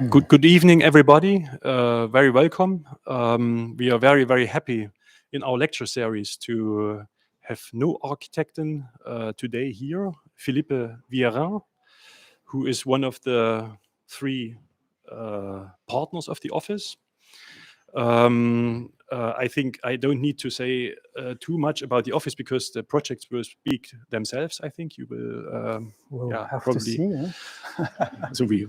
Good evening, everybody. Very welcome. We are very, very happy in our lecture series to have noArchitecten today here. Philippe Viérin, who is one of the three partners of the office. I think I don't need to say too much about the office because the projects will speak themselves. I think you will we'll have probably to see. So we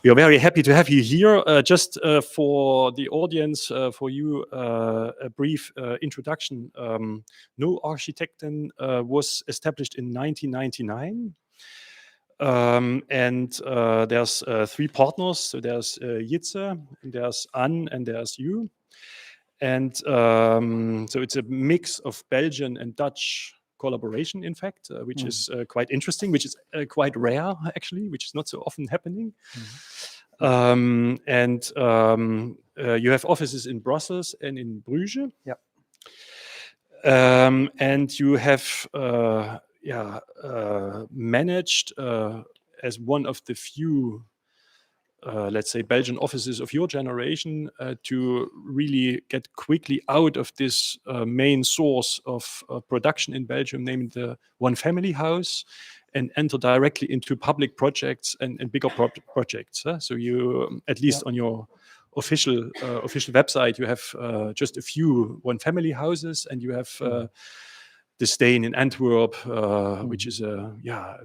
are very happy to have you here. Just for the audience, for you, a brief introduction. noArchitecten was established in 1999. And there's three partners. So there's Jitse, there's An, and there's you. And so it's a mix of Belgian and Dutch collaboration, in fact, which is quite interesting, which is quite rare, actually, which is not so often happening. And you have offices in Brussels and in Bruges. Yep. And you have managed as one of the few let's say Belgian offices of your generation to really get quickly out of this main source of production in Belgium, named the one family house, and enter directly into public projects and bigger projects. So you, at least on your official website, you have just a few one family houses, and you have the Steen in Antwerp, which is a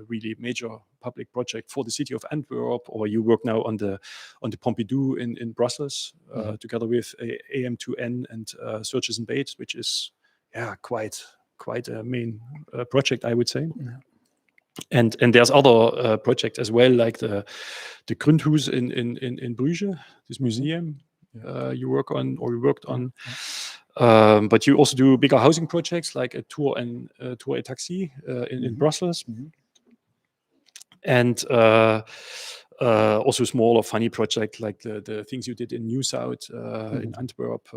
really major public project for the city of Antwerp. Or you work now on the Pompidou in Brussels, together with AM2N and Searches and Baits, which is quite a main project, I would say. And there's other projects as well, like the Grundhuis in Bruges, this museum you work on, or you worked on. But you also do bigger housing projects like a Tour et Taxi in Brussels. And also smaller funny project like the things you did in New South in Antwerp,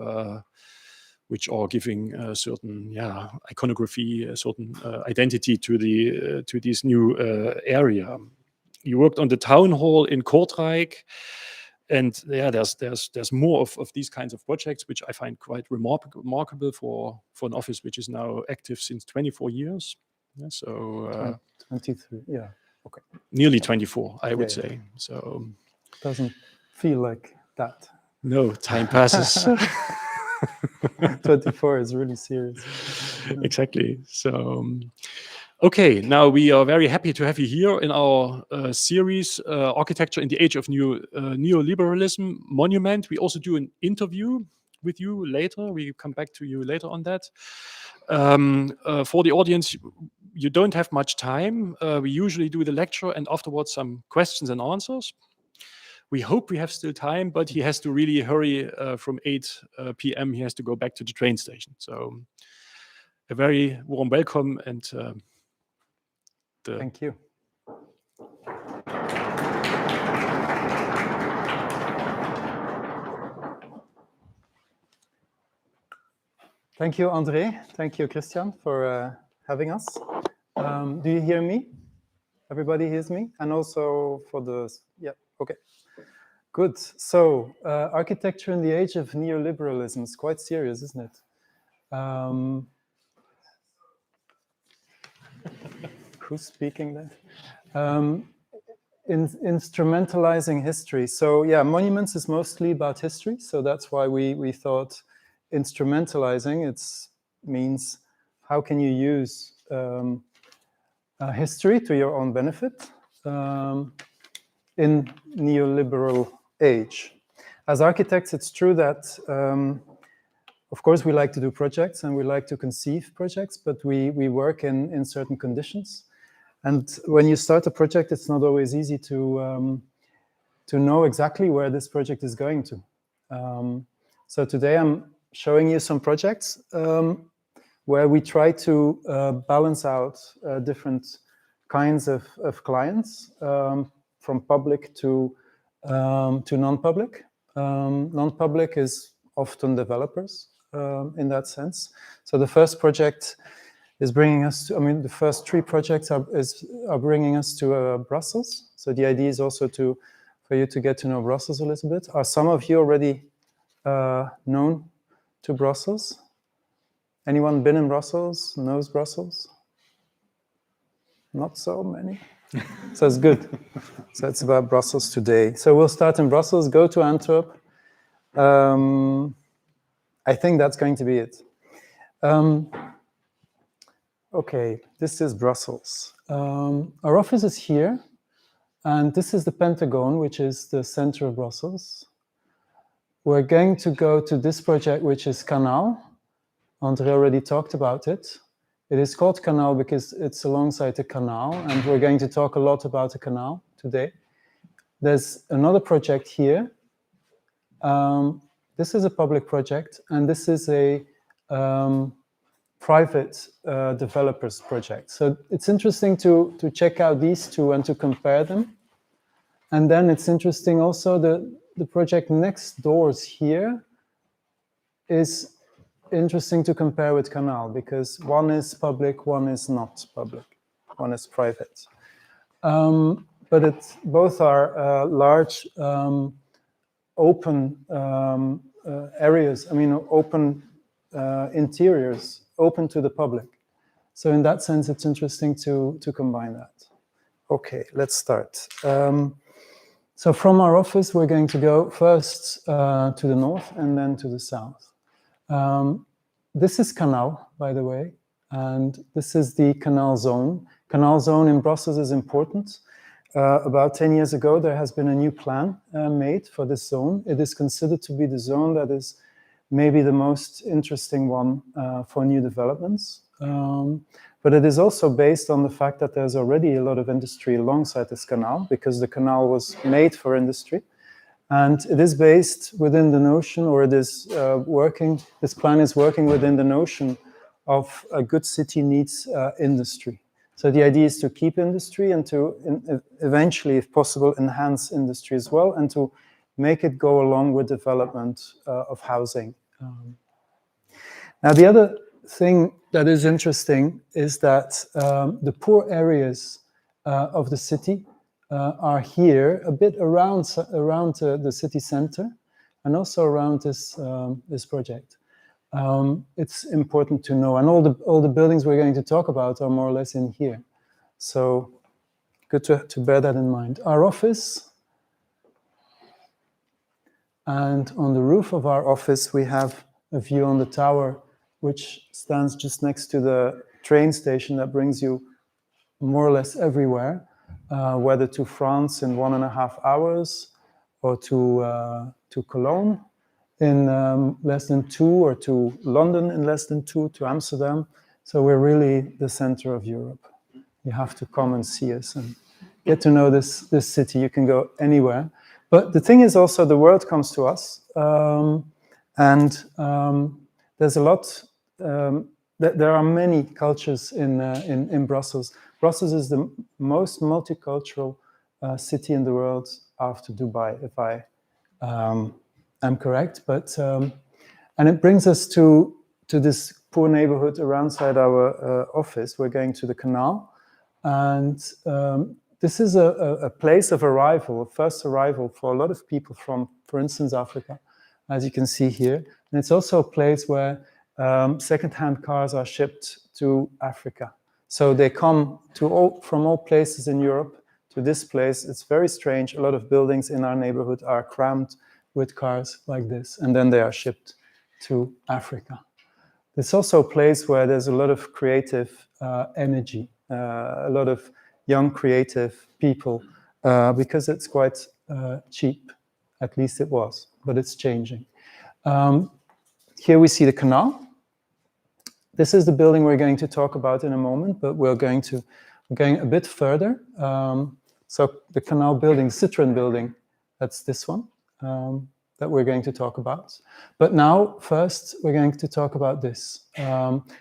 which are giving a certain iconography, a certain identity to this new area. You worked on the town hall in Kortrijk. And there's more of these kinds of projects, which I find quite remarkable for an office which is now active since 24 years. So 23, okay. Nearly 24, I would say. So doesn't feel like that. No, time passes. 24 is really serious. Exactly. So. Okay, now we are very happy to have you here in our series, Architecture in the Age of Neoliberalism Monument. We also do an interview with you later. We come back to you later on that. For the audience, you don't have much time. We usually do the lecture and afterwards some questions and answers. We hope we have still time, but he has to really hurry from 8 p.m. He has to go back to the train station. So a very warm welcome and thank you. Thank you, André. Thank you, Christian, for having us. Do you hear me? Everybody hears me? And also for the... okay. Good. So, architecture in the age of neoliberalism is quite serious, isn't it? Who's speaking there? Instrumentalizing history. So monuments is mostly about history. So that's why we thought instrumentalizing, it means how can you use history to your own benefit in neoliberal age. As architects, it's true that of course, we like to do projects and we like to conceive projects, but we work in certain conditions. And when you start a project, it's not always easy to know exactly where this project is going to. So today I'm showing you some projects where we try to balance out different kinds of clients, from public to non-public. Non-public is often developers in that sense. So the first project is bringing us to, the first three projects are bringing us to Brussels. So the idea is also to, for for you to get to know Brussels a little bit. Are some of you already known to Brussels? Anyone been in Brussels, knows Brussels? Not so many. So it's good. So it's about Brussels today. So we'll start in Brussels, go to Antwerp. I think that's going to be it. Okay, this is Brussels. Our office is here, and this is the Pentagon, which is the center of Brussels. We're going to go to this project, which is Kanal. André already talked about it. It is called Kanal because it's alongside the canal, and we're going to talk a lot about the canal today. There's another project here. This is a public project, and this is a private developers project. So it's interesting to check out these two and to compare them. And then it's interesting also the project next doors here is interesting to compare with Kanal because one is public, one is not public, one is private. But both are large open areas, I mean open interiors, open to the public. So in that sense, it's interesting to combine that. Okay, let's start. So from our office, we're going to go first to the north and then to the south. This is Kanal, by the way, and this is the Canal zone. Canal zone in Brussels is important. About 10 years ago, there has been a new plan made for this zone. It is considered to be the zone that is maybe the most interesting one for new developments. But it is also based on the fact that there's already a lot of industry alongside this canal because the canal was made for industry. And it is based within the notion, or it is this plan is working within the notion of a good city needs industry. So the idea is to keep industry and to eventually, if possible, enhance industry as well and to make it go along with development of housing. Now, the other thing that is interesting is that the poor areas of the city are here a bit around the city center and also around this project. It's important to know, and all the buildings we're going to talk about are more or less in here. So good to bear that in mind. Our office, and on the roof of our office we have a view on the tower which stands just next to the train station that brings you more or less everywhere, whether to France in 1.5 hours or to Cologne in less than 2, or to London in less than 2, to Amsterdam. So we're really the center of Europe. You have to come and see us and get to know this city. You can go anywhere. But the thing is also the world comes to us. There's a lot, there are many cultures in Brussels. Brussels is the most multicultural city in the world after Dubai, if I am correct. But and it brings us to this poor neighborhood aroundside our office. We're going to the Canal, and this is a place of arrival, a first arrival for a lot of people from, for instance, Africa, as you can see here. And it's also a place where second-hand cars are shipped to Africa. So they come from all places in Europe to this place. It's very strange. A lot of buildings in our neighborhood are crammed with cars like this, and then they are shipped to Africa. It's also a place where there's a lot of creative energy, a lot of young creative people, because it's quite cheap. At least it was, but it's changing. Here we see the Canal. This is the building we're going to talk about in a moment, but we're going a bit further. So the Canal building, Citroën building, that's this one that we're going to talk about. But now, first, we're going to talk about this.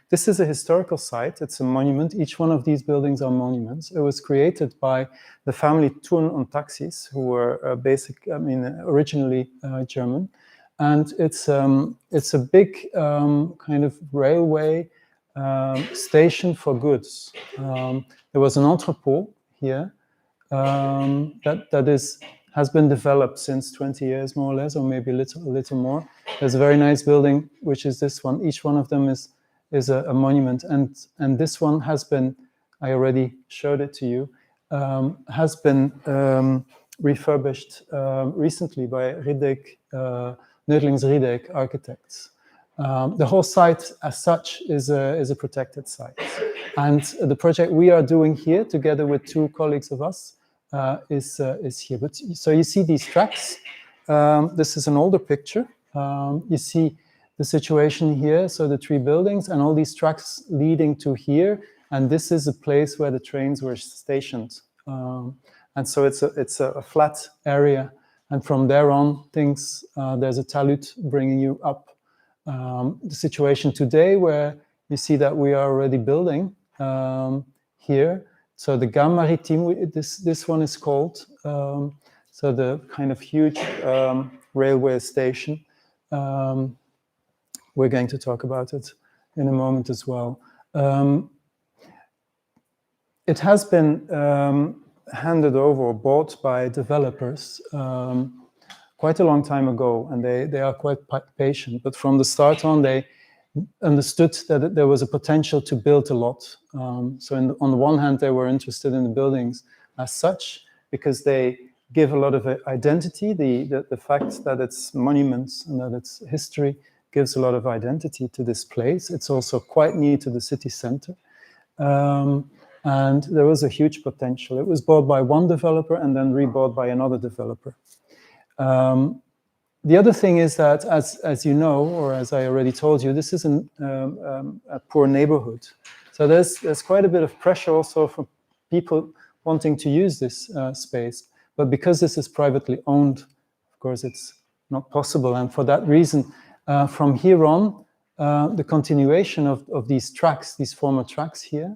This is a historical site. It's a monument. Each one of these buildings are monuments. It was created by the family Thurn und Taxis, who were originally German. And it's a big kind of railway station for goods. There was an entrepot here that is has been developed since 20 years, more or less, or maybe a little more. There's a very nice building, which is this one. Each one of them is a monument, and this one has been, I already showed it to you, has been refurbished recently by Noodlings architects. The whole site as such is a protected site. And the project we are doing here, together with 2 colleagues of us, is here. But so you see these tracks. This is an older picture. You see the situation here, so the 3 buildings and all these tracks leading to here. And this is a place where the trains were stationed. And so it's a flat area. And from there on, there's a talud bringing you up. The situation today where you see that we are already building here. So the Gare Maritime, this one is called, so the kind of huge railway station. We're going to talk about it in a moment as well. It has been handed over or bought by developers quite a long time ago, and they are quite patient. But from the start on, they understood that there was a potential to build a lot. So on the one hand, they were interested in the buildings as such, because they give a lot of identity. The fact that it's monuments and that it's history gives a lot of identity to this place. It's also quite near to the city center. And there was a huge potential. It was bought by one developer and then rebought by another developer. The other thing is that, as you know, or as I already told you, this is a poor neighborhood. So there's quite a bit of pressure also for people wanting to use this space. But because this is privately owned, of course, it's not possible. And for that reason, from here on, the continuation of these tracks, these former tracks here,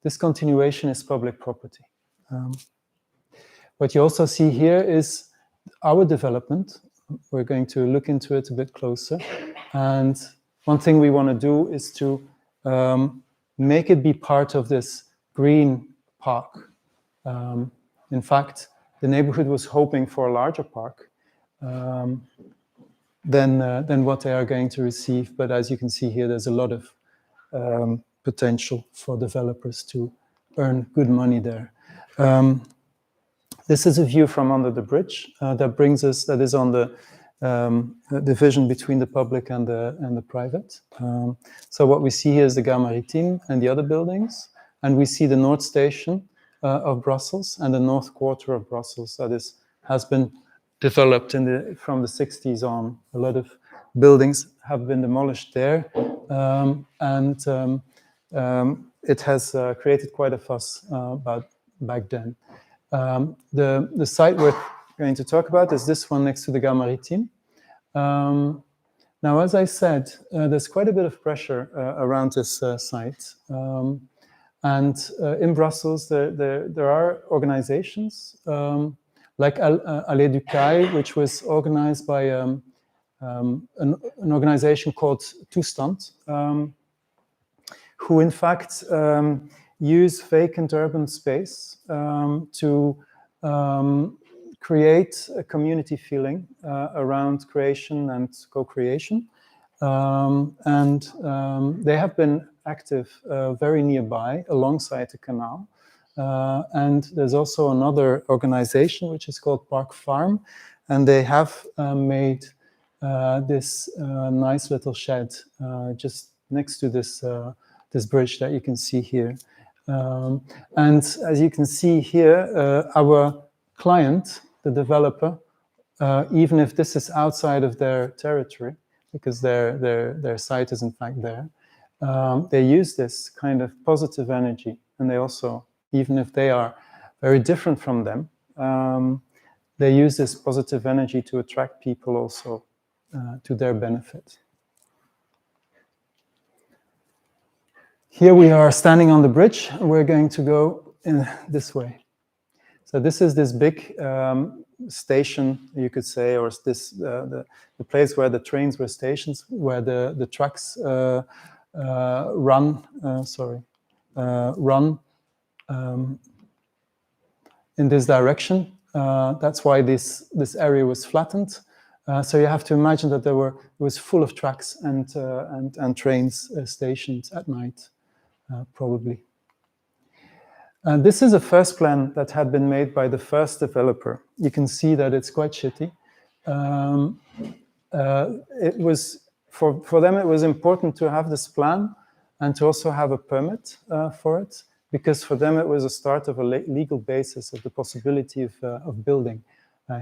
this continuation is public property. What you also see here is our development. We're going to look into it a bit closer. And one thing we want to do is to make it be part of this green park. In fact, the neighborhood was hoping for a larger park than what they are going to receive. But as you can see here, there's a lot of potential for developers to earn good money there. This is a view from under the bridge that is on the division between the public and the private. So what we see here is the Gare Maritime and the other buildings, and we see the North Station of Brussels and the North Quarter of Brussels that has been developed from the 60s on. A lot of buildings have been demolished there, and it has created quite a fuss back then. The site we're going to talk about is this one next to the Gare Maritime. Now, as I said, there's quite a bit of pressure around this site. And in Brussels, there are organizations like Allée du Caille, which was organized by an organization called Toestand, who in fact use vacant urban space to create a community feeling around creation and co-creation. They have been active very nearby alongside the canal. And there's also another organization which is called Park Farm, and they have made this nice little shed just next to this bridge that you can see here. And as you can see here, our client, the developer, even if this is outside of their territory, because their site is in fact there, they use this kind of positive energy, and they also, even if they are very different from them, they use this positive energy to attract people also to their benefit. Here we are standing on the bridge. We're going to go in this way. So this is this big station, you could say, or this the place where the trains were stationed, where the tracks run in this direction. That's why this area was flattened. So you have to imagine that it was full of tracks and trains stationed at night, probably. And this is a first plan that had been made by the first developer. You can see that it's quite shitty. It was for them. It was important to have this plan and to also have a permit for it, because for them it was a start of a legal basis of the possibility of building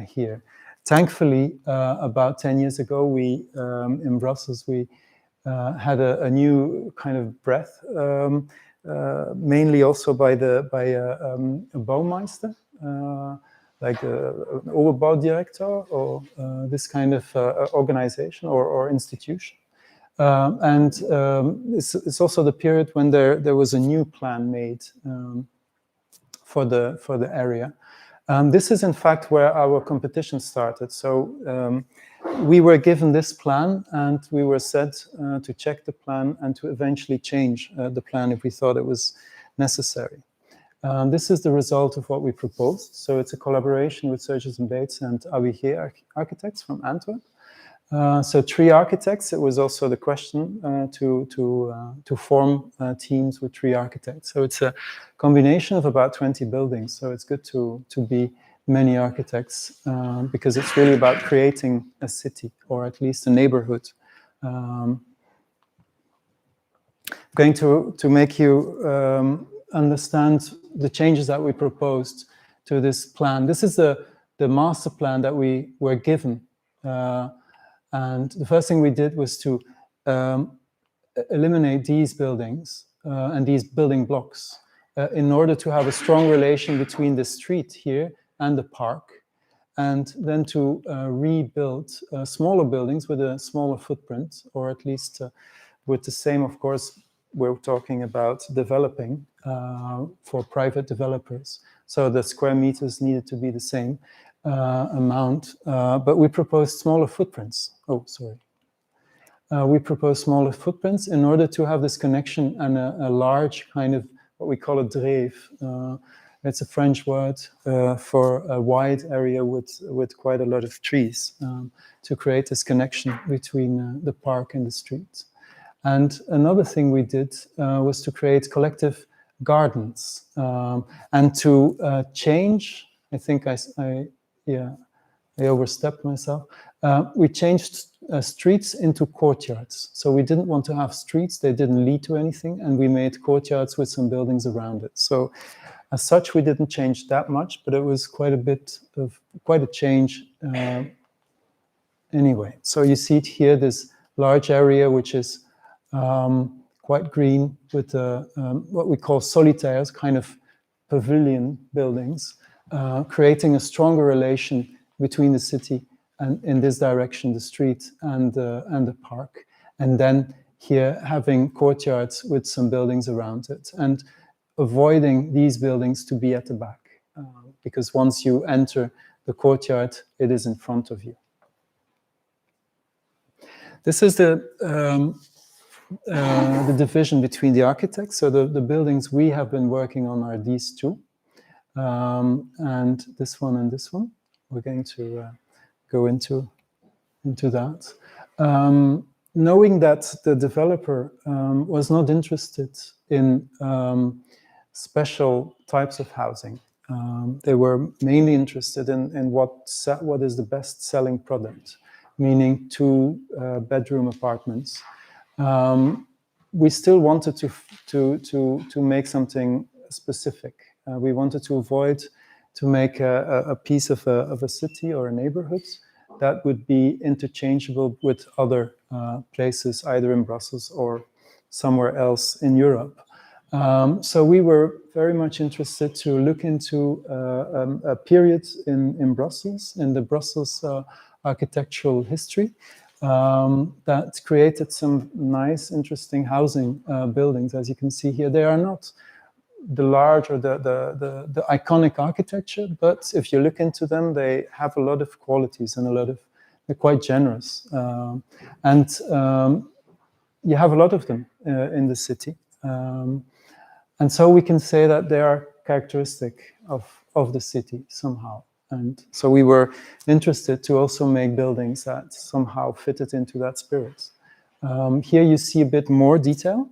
here. Thankfully, about 10 years ago, we in Brussels we had a new kind of breath. Mainly also by a Baumeister, like an Oberbaudirektor, or this kind of organization or institution. It's also the period when there was a new plan made for the area. This is in fact where our competition started. So we were given this plan, and we were said to check the plan and to eventually change the plan if we thought it was necessary. This is the result of what we proposed. So it's a collaboration with Surges and Bates and AWG architects from Antwerp. So 3 architects. It was also the question to form teams with 3 architects. So it's a combination of about 20 buildings. So it's good to be many architects, because it's really about creating a city, or at least a neighborhood. I'm going to make you understand the changes that we proposed to this plan. This is the master plan that we were given. And the first thing we did was to eliminate these buildings and these building blocks in order to have a strong relation between the street here and the park, and then to rebuild smaller buildings with a smaller footprint, or at least with the same, of course, we're talking about developing for private developers. So the square meters needed to be the same amount, but we proposed smaller footprints. Oh, sorry. We proposed smaller footprints in order to have this connection and a large kind of what we call a dreef. It's a French word for a wide area with quite a lot of trees, to create this connection between the park and the street. And another thing we did was to create collective gardens and to change. I think I overstepped myself. We changed streets into courtyards. So we didn't want to have streets; they didn't lead to anything, and we made courtyards with some buildings around it. So, as such, we didn't change that much, but it was quite a change anyway. So you see it here, this large area which is quite green with what we call solitaires, kind of pavilion buildings, creating a stronger relation between the city and, in this direction, the street and the park. And then here having courtyards with some buildings around it, and avoiding these buildings to be at the back, because once you enter the courtyard, it is in front of you. This is the division between the architects. So the buildings we have been working on are these 2, and this one and this one. We're going to go into that. Knowing that the developer was not interested in special types of housing, they were mainly interested in what is the best selling product, meaning 2-bedroom apartments. We still wanted to make something specific. We wanted to avoid to make a piece of a city or a neighborhood that would be interchangeable with other places, either in Brussels or somewhere else in Europe. So we were very much interested to look into a period in Brussels, in the Brussels architectural history, that created some nice, interesting housing buildings. As you can see here, they are not the large or the iconic architecture, but if you look into them, they have a lot of qualities and they're quite generous. And you have a lot of them in the city. And so we can say that they are characteristic of the city somehow. And so we were interested to also make buildings that somehow fitted into that spirit. Here you see a bit more detail.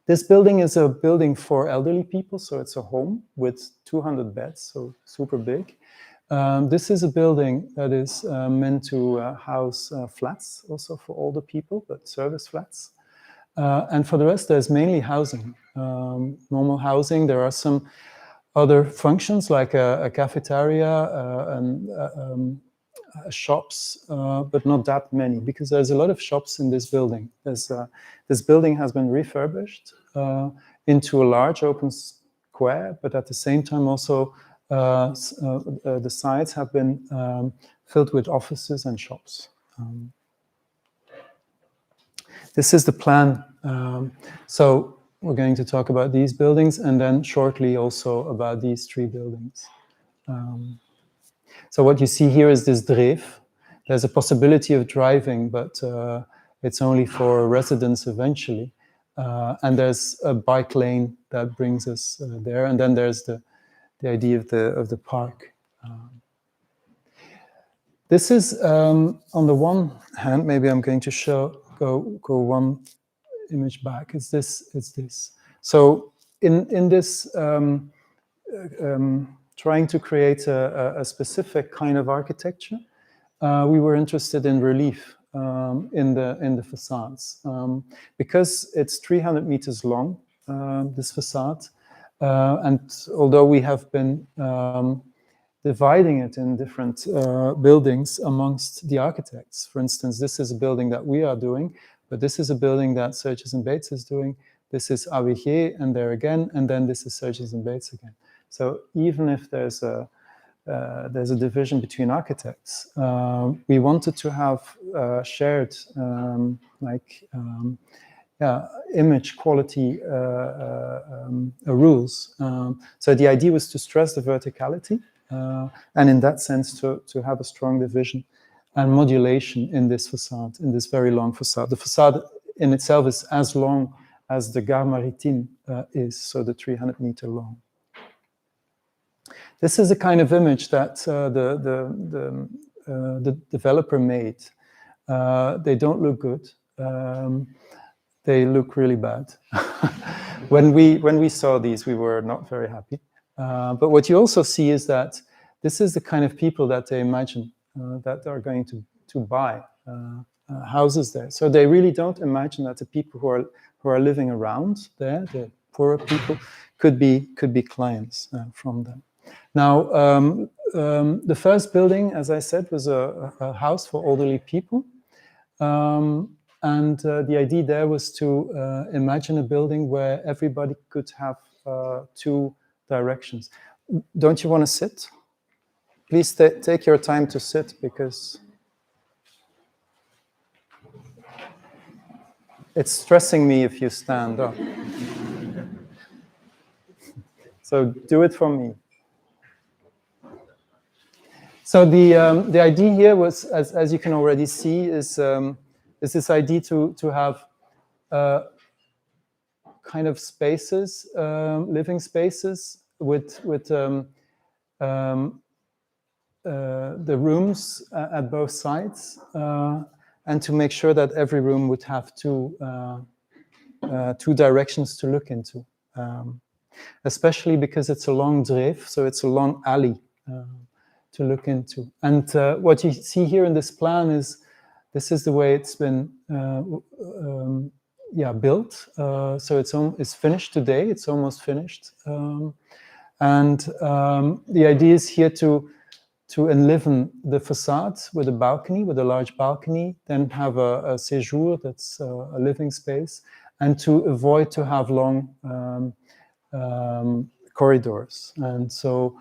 This building is a building for elderly people, so it's a home with 200 beds, so super big. This is a building that is meant to house flats, also for older people, but service flats. And for the rest, there's mainly housing, normal housing. There are some other functions like a cafeteria and shops, but not that many, because there's a lot of shops in this building. This building has been refurbished into a large open square, but at the same time also the sides have been filled with offices and shops. This is the plan. So we're going to talk about these buildings and then shortly also about these 3 buildings. So what you see here is this dreef. There's a possibility of driving, but it's only for residents eventually. And there's a bike lane that brings us there. And then there's the idea of the park. This is, on the one hand, maybe I'm going to go one image back. It's this. So in this trying to create a specific kind of architecture, we were interested in relief in the facades, because it's 300 meters long, this facade, and although we have been dividing it in different buildings amongst the architects. For instance, this is a building that we are doing, but this is a building that Surges and Bates is doing. This is AWG and there again, and then this is Surges and Bates again. So even if there's a division between architects, we wanted to have shared image quality rules. So the idea was to stress the verticality, and in that sense to have a strong division and modulation in this facade, in this very long facade. The facade in itself is as long as the Gare Maritime is, so the 300 meter long. This is a kind of image that the developer made. They don't look good. They look really bad. When we saw these, we were not very happy. But what you also see is that this is the kind of people that they imagine that are going to buy houses there. So they really don't imagine that the people who are living around there, the poorer people, could be clients from them. Now, the first building, as I said, was a house for elderly people. And the idea there was to imagine a building where everybody could have 2 directions. Don't you want to sit? Please take your time to sit, because it's stressing me if you stand up. So do it for me. So the idea here was, as you can already see, is this idea to have kind of spaces, living spaces with the rooms at both sides, and to make sure that every room would have 2 directions to look into, especially because it's a long dreef, so it's a long alley to look into. And what you see here in this plan is, this is the way it's been built. So it's finished today. It's almost finished. And the idea is here to enliven the facade with a balcony, with a large balcony, then have a séjour, that's a living space, and to avoid to have long corridors. And so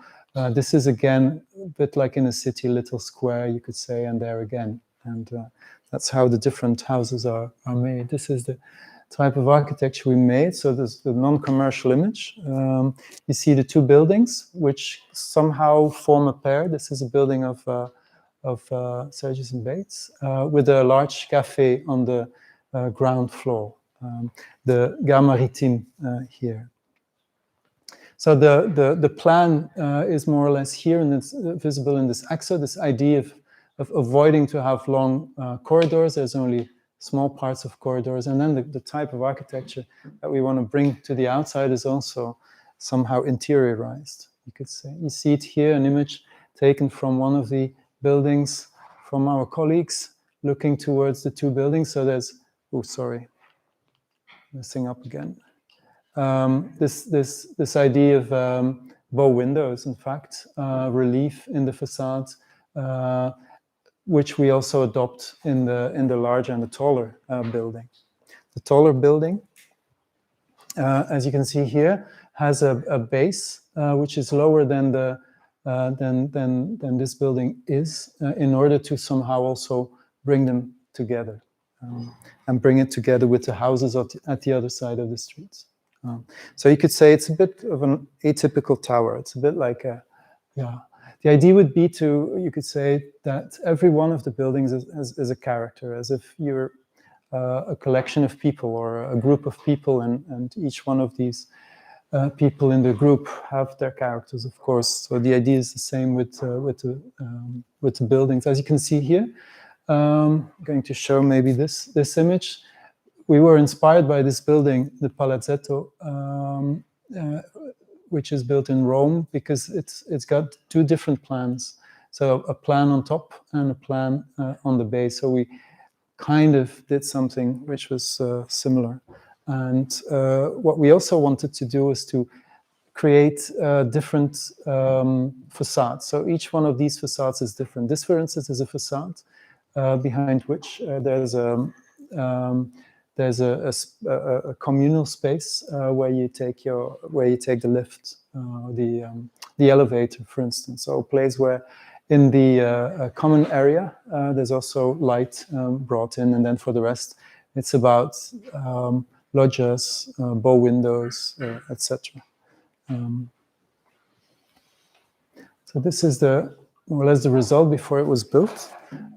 this is again a bit like in a city, little square, you could say, and there again. And that's how the different houses are made. This is the type of architecture we made. So there's the non-commercial image. You see the 2 buildings, which somehow form a pair. This is a building of Surges and Bates, with a large cafe on the ground floor. The Gare Maritime here. So the plan is more or less here, and it's visible in this axis, this idea of avoiding to have long corridors. There's only small parts of corridors, and then the type of architecture that we want to bring to the outside is also somehow interiorized, you could say. You see it here, an image taken from one of the buildings from our colleagues looking towards the two buildings. So there's, oh, sorry, messing up again. This idea of bow windows, in fact, relief in the facade, which we also adopt in the larger and the taller building. The taller building, as you can see here, has a base which is lower than than this building is, in order to somehow also bring them together and bring it together with the houses at the other side of the streets. So you could say it's a bit of an atypical tower. It's a bit like a, yeah. The idea would be to, you could say that every one of the buildings is a character, as if you're a collection of people or a group of people, and each one of these people in the group have their characters, of course. So the idea is the same with the buildings. As you can see here, I'm going to show maybe this image. We were inspired by this building, the Palazzetto, which is built in Rome, because it's got two different plans. So a plan on top and a plan on the base. So we kind of did something which was similar. And what we also wanted to do is to create different facades. So each one of these facades is different. This, for instance, is a facade behind which there's a communal space where you take the lift, the elevator, for instance. So a place where in the common area there's also light brought in, and then for the rest it's about loggias, bow windows, etc. So this is more or less the result before it was built,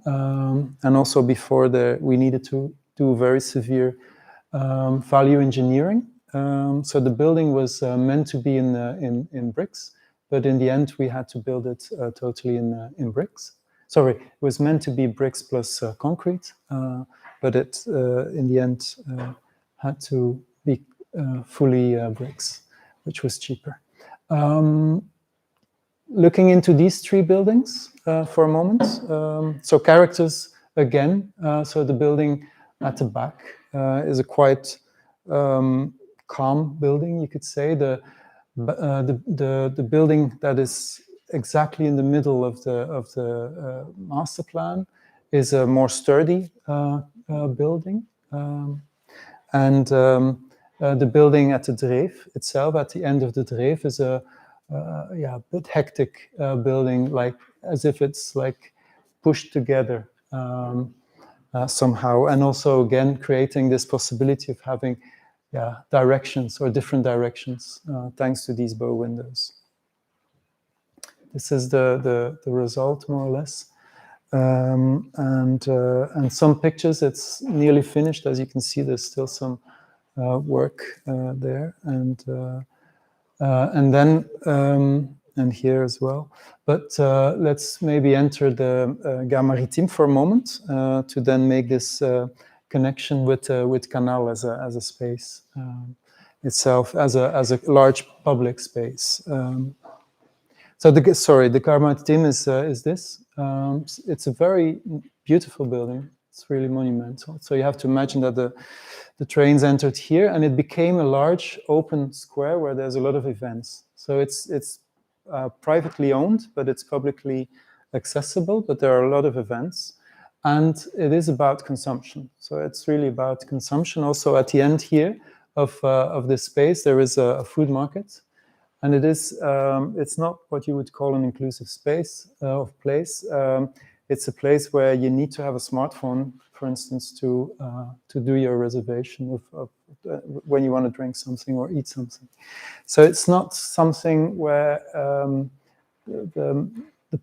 and also before we needed to do very severe value engineering. So the building was meant to be in bricks, but in the end we had to build it totally in bricks. Sorry, it was meant to be bricks plus concrete, but it in the end had to be fully bricks, which was cheaper. Looking into these three buildings for a moment. So characters again. So the building at the back is a quite calm building, you could say. The building that is exactly in the middle of the master plan is a more sturdy building, and the building at the Dreef itself, at the end of the Dreef, is a bit hectic building, like as if it's like pushed together somehow, and also again creating this possibility of having directions or different directions thanks to these bow windows. This is the result, more or less, and some pictures. It's nearly finished. As you can see, there's still some work there, and then and here as well. But let's maybe enter the Gare Maritime for a moment to then make this connection with Kanal as a space itself, as a large public space. So the Gare Maritime is this. It's a very beautiful building. It's really monumental. So you have to imagine that the trains entered here, and it became a large open square where there's a lot of events. So it's privately owned, but it's publicly accessible. But there are a lot of events, and it is about consumption. So it's really about consumption. Also, at the end here of this space, there is a food market. And it is, it's not what you would call an inclusive space of place. It's a place where you need to have a smartphone, for instance, to do your reservation of when you want to drink something or eat something. So it's not something where the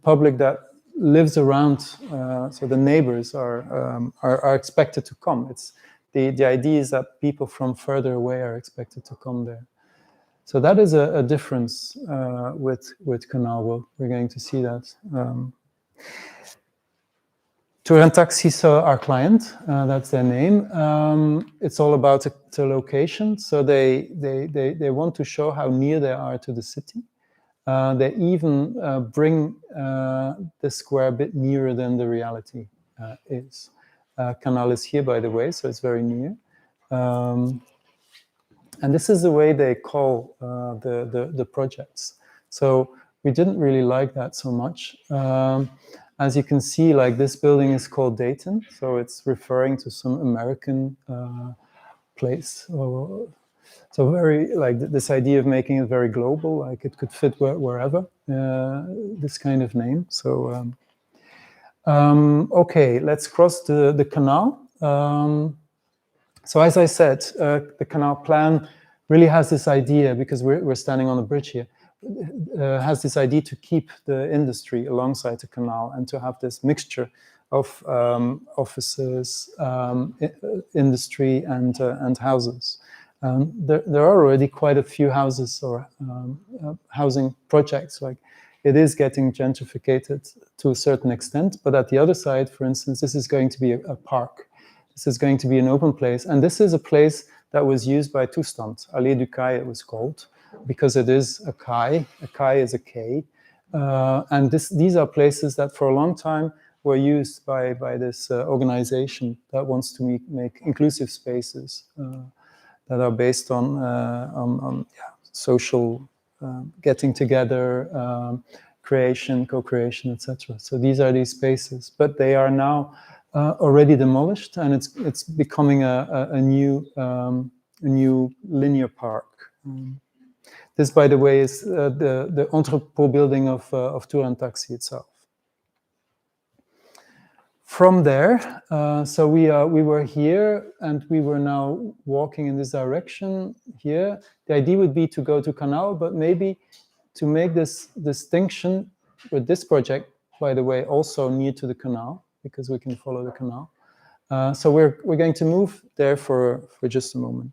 public that lives around, so the neighbors are expected to come. It's the idea is that people from further away are expected to come there. So that is a difference with Kanal. We're going to see that. Taxi, so our client, that's their name. It's all about the location. So they want to show how near they are to the city. They even bring the square a bit nearer than the reality is. Kanal is here, by the way, so it's very near. And this is the way they call the projects. So we didn't really like that so much. As you can see, like this building is called Dayton, so it's referring to some American place. So very, like this idea of making it very global, like it could fit wherever, this kind of name. So, okay, let's cross the canal. So as I said, the canal plan really has this idea, because we're standing on the bridge here, has this idea to keep the industry alongside the canal and to have this mixture of offices, industry, and houses. There are already quite a few houses or housing projects. Like, it is getting gentrified to a certain extent, but at the other side, for instance, this is going to be a park. This is going to be an open place, and this is a place that was used by Toestand. Allée du Quai it was called, because it is a quai. A quai is a quay, and these are places that for a long time were used by this organization that wants to make inclusive spaces that are based on social getting together, creation, co-creation, etc. So these are these spaces, but they are now already demolished, and it's becoming a new linear park. This, by the way, is the entrepôt building of Taxi itself. From there, so we were here, and we were now walking in this direction here. The idea would be to go to Kanal, but maybe to make this distinction with this project, by the way, also near to the Kanal, because we can follow the Kanal. So we're going to move there for just a moment.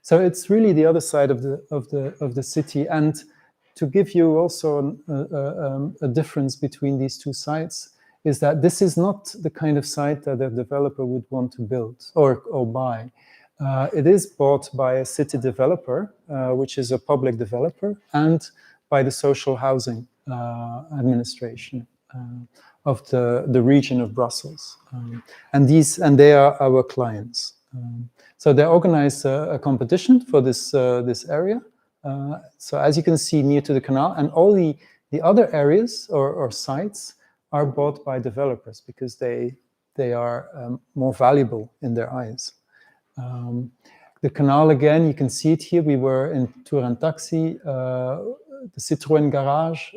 So it's really the other side of the city, and to give you also a difference between these two sites is that this is not the kind of site that a developer would want to build or buy. It is bought by a city developer, which is a public developer, and by the social housing administration of the region of Brussels, and they are our clients. So they organize a competition for this area. So as you can see, near to the canal, and all the other areas or sites are bought by developers because they are more valuable in their eyes. The canal, again, you can see it here. We were in Taxi, the Citroën garage,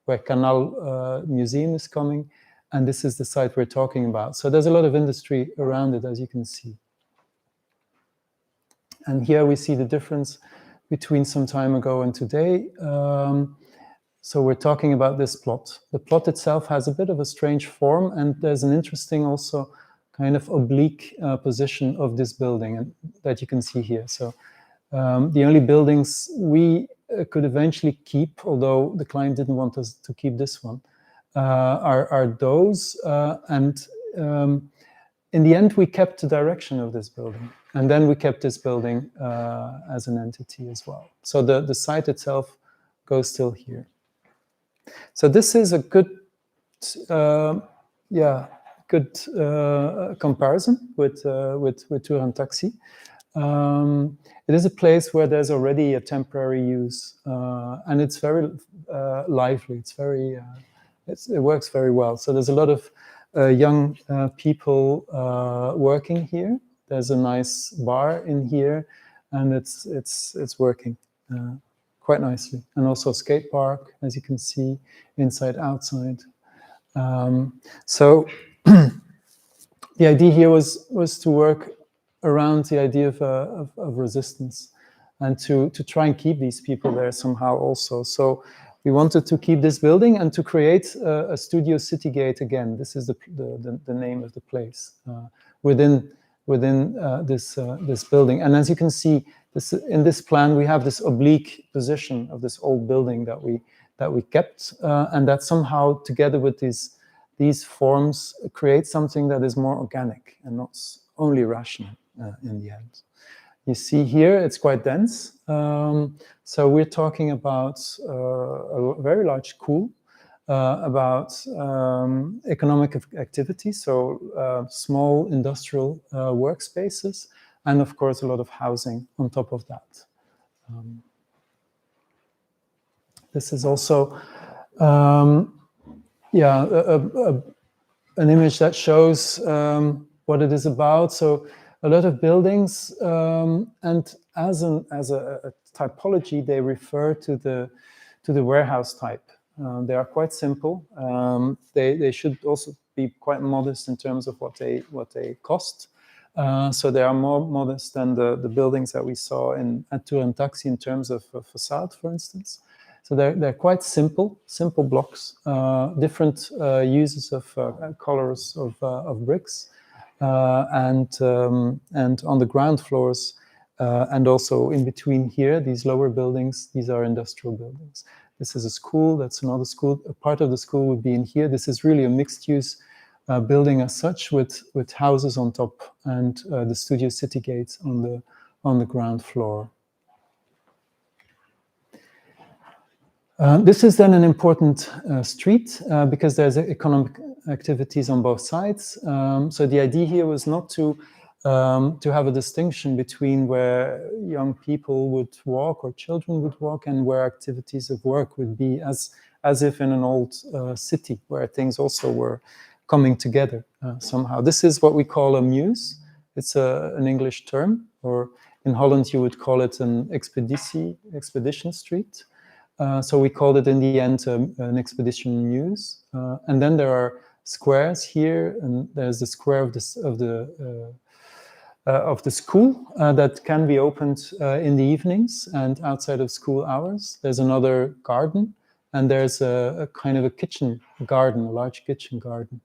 where Kanal Museum is coming, and this is the site we're talking about. So there's a lot of industry around it, as you can see. And here we see the difference between some time ago and today. So we're talking about this plot. The plot itself has a bit of a strange form, and there's an interesting also kind of oblique position of this building, and that you can see here. So the only buildings we could eventually keep, although the client didn't want us to keep this one, are those. And in the end, we kept the direction of this building. And then we kept this building as an entity as well. So the site itself goes still here. So this is a good, comparison with Taxi. It is a place where there's already a temporary use, and it's very lively. It's very, it works very well. So there's a lot of young people working here. There's a nice bar in here, and it's working quite nicely. And also a skate park, as you can see, inside, outside. So the idea here was to work around the idea of resistance, and to try and keep these people there somehow also. So we wanted to keep this building and to create a Studio Citygate again. This is the name of the place within this building. And as you can see, in this plan, we have this oblique position of this old building that we kept, and that somehow, together with these forms, create something that is more organic and not only rational in the end. You see here, it's quite dense. So we're talking about a very large school, about economic activity, so small industrial workspaces, and of course a lot of housing on top of that. This is also an image that shows what it is about. So a lot of buildings, and as a typology, they refer to the warehouse type. They are quite simple. They should also be quite modest in terms of what they cost. So they are more modest than the buildings that we saw at Tour and Taxi in terms of facade, for instance. So they're quite simple blocks, different uses of colors of bricks, and on the ground floors, and also in between here, these lower buildings, these are industrial buildings. This is a school, that's another school. A part of the school would be in here. This is really a mixed-use building as such, with houses on top, and the Studio City Gates on the ground floor. This is then an important street because there's economic activities on both sides. So the idea here was not to have a distinction between where young people would walk or children would walk and where activities of work would be, as if in an old city where things also were coming together somehow. This is what we call a muse. It's an English term, or in Holland you would call it an expedition street. So we called it in the end an expedition muse. And then there are squares here, and there's the square of the school that can be opened in the evenings and outside of school hours. There's another garden, and there's a kind of a kitchen garden, a large kitchen garden.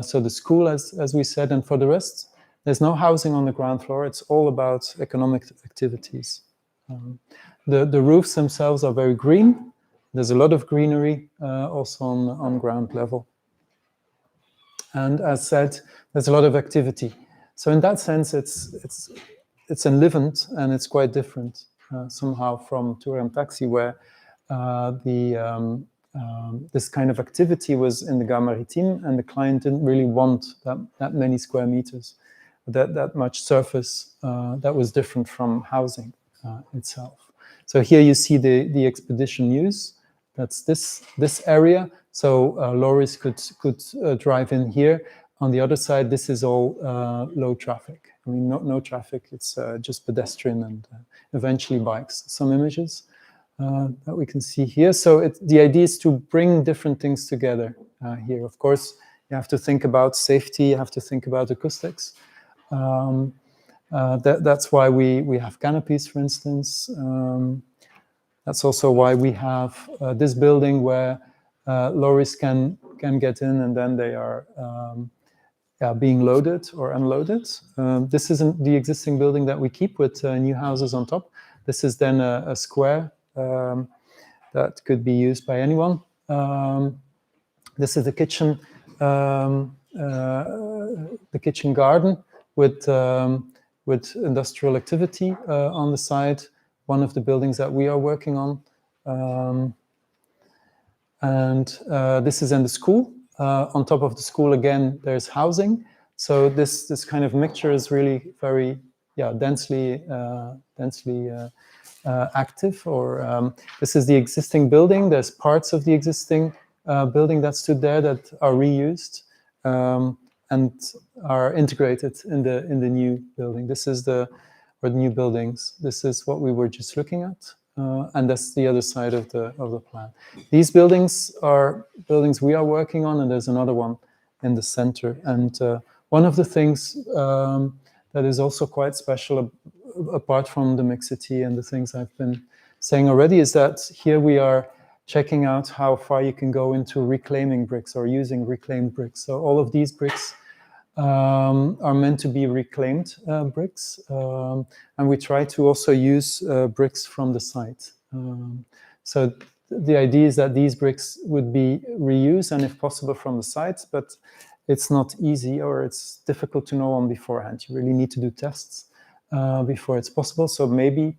So the school, as we said, and for the rest, there's no housing on the ground floor. It's all about economic activities. The roofs themselves are very green. There's a lot of greenery also on ground level. And as said, there's a lot of activity. So in that sense, it's enlivened, and it's quite different somehow from Tour and Taxi, where this kind of activity was in the Gare Maritime, and the client didn't really want that many square meters, that much surface that was different from housing itself. So here you see the expedition use. That's this area. So lorries could drive in here. On the other side, this is all low traffic. I mean, no traffic. It's just pedestrian and eventually bikes. Some images that we can see here. So the idea is to bring different things together here. Of course, you have to think about safety. You have to think about acoustics. That's why we have canopies, for instance. That's also why we have this building where lorries can get in, and then they are being loaded or unloaded. This isn't the existing building that we keep with new houses on top. This is then a square that could be used by anyone. This is the kitchen garden with industrial activity on the side. One of the buildings that we are working on. This is in the school. On top of the school, again, there's housing. So this kind of mixture is really very densely active. Or this is the existing building. There's parts of the existing building that stood there that are reused and are integrated in the new building. This is the new buildings. This is what we were just looking at, and that's the other side of the plan. These buildings are buildings we are working on, and there's another one in the center. And one of the things that is also quite special, apart from the mixity and the things I've been saying already, is that here we are checking out how far you can go into reclaiming bricks or using reclaimed bricks. So all of these bricks are meant to be reclaimed bricks, and we try to also use bricks from the site. So the idea is that these bricks would be reused and if possible from the sites, but it's not easy, or it's difficult to know on beforehand. You really need to do tests before it's possible. So maybe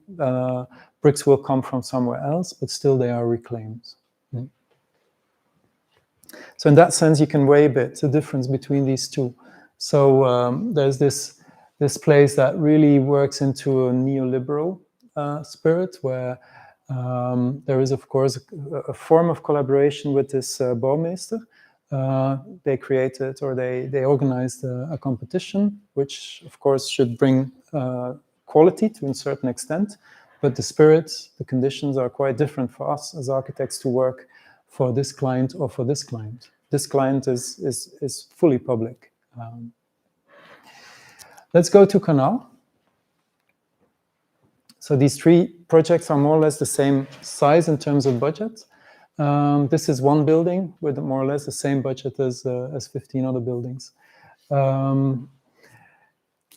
bricks will come from somewhere else, but still they are reclaimed. Mm. So in that sense, you can weigh a bit the difference between these two. So there's this place that really works into a neoliberal spirit, where there is, of course, a form of collaboration with this bouwmeester. They created, or they organized a competition, which of course should bring quality to a certain extent, but the spirit, the conditions are quite different for us as architects to work for this client or for this client. This client is fully public. Let's go to Kanal. So these three projects are more or less the same size in terms of budget. This is one building with more or less the same budget as 15 other buildings.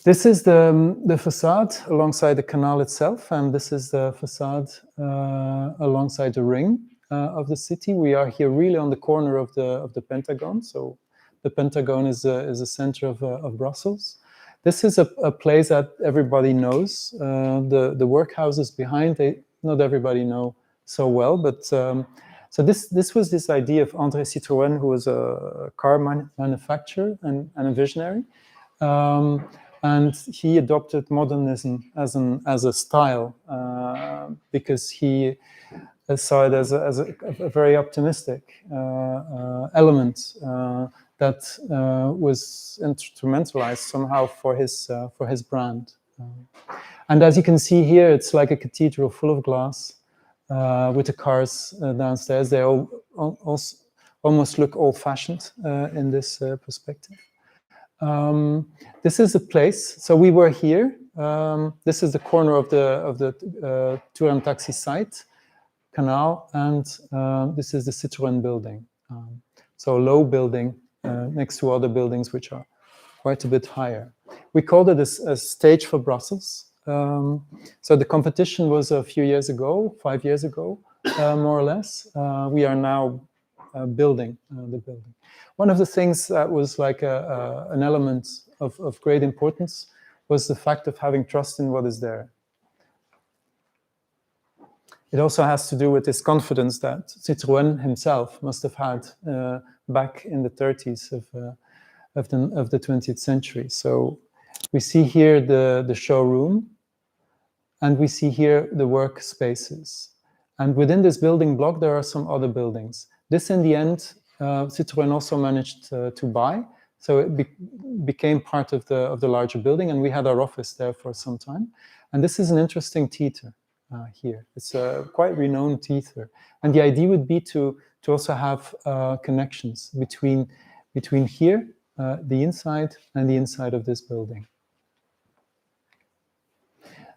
This is the facade alongside the canal itself, and this is the facade alongside the ring of the city. We are here really on the corner of the Pentagon. So the Pentagon is a center of Brussels. This is a place that everybody knows. The workhouses behind, not everybody know so well, but so this was this idea of André Citroën, who was a car manufacturer and a visionary, and he adopted modernism as a style because he saw it as a very optimistic element that was instrumentalized somehow for his brand. And as you can see here, it's like a cathedral full of glass with the cars downstairs. They all almost look old-fashioned in this perspective. This is a place. So we were here. This is the corner of the Tour and Taxi site, Canal, and this is the Citroën building. So a low building next to other buildings which are quite a bit higher. We called it a stage for Brussels. So the competition was a few years ago, 5 years ago, more or less. We are now building the building. One of the things that was like an element of great importance was the fact of having trust in what is there. It also has to do with this confidence that Citroën himself must have had back in the 30s of the 20th century. So we see here the showroom, and we see here the workspaces. And within this building block, there are some other buildings. This, in the end, Citroën also managed to buy. So it became part of the larger building, and we had our office there for some time. And this is an interesting theater here. It's a quite renowned theater. And the idea would be to also have connections between here, the inside, and the inside of this building.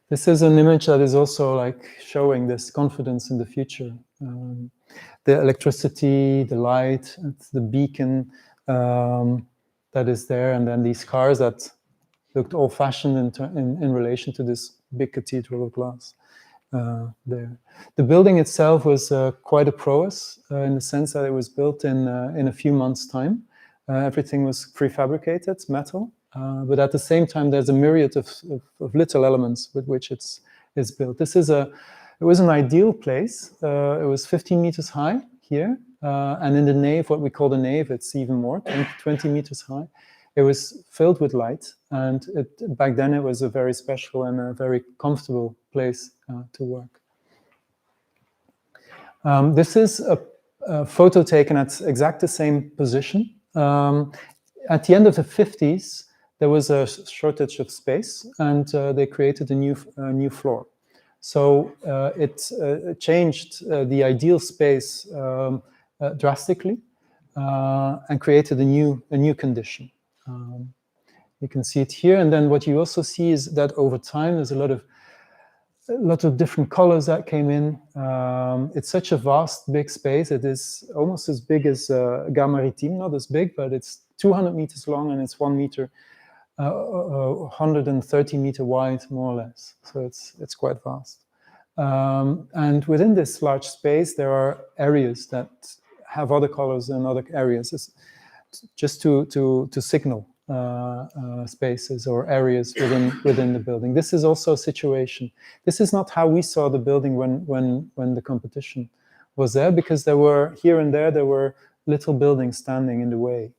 This is an image that is also like showing this confidence in the future. The electricity, the light, the beacon that is there, and then these cars that looked old-fashioned in relation to this big cathedral of glass there. The building itself was quite a prowess in the sense that it was built in a few months' time. Everything was prefabricated, metal. But at the same time, there's a myriad of little elements with which it's built. It was an ideal place. It was 15 meters high here, and in the nave, what we call the nave, it's even more, 20 meters high. It was filled with light, and back then it was a very special and a very comfortable place to work. This is a photo taken at exactly the same position. At the end of the 50s, there was a shortage of space, and they created a new floor. So it changed the ideal space drastically and created a new condition. You can see it here, and then what you also see is that over time there's a lot of lot of different colors that came in. It's such a vast, big space. It is almost as big as Gare Maritime, not as big, but it's 200 meters long and it's 1 meter, 130 meter wide, more or less. So it's quite vast. And within this large space, there are areas that have other colors than other areas. It's just to signal spaces or areas within the building. This is also a situation. This is not how we saw the building when the competition was there, because there were here and there were little buildings standing in the way,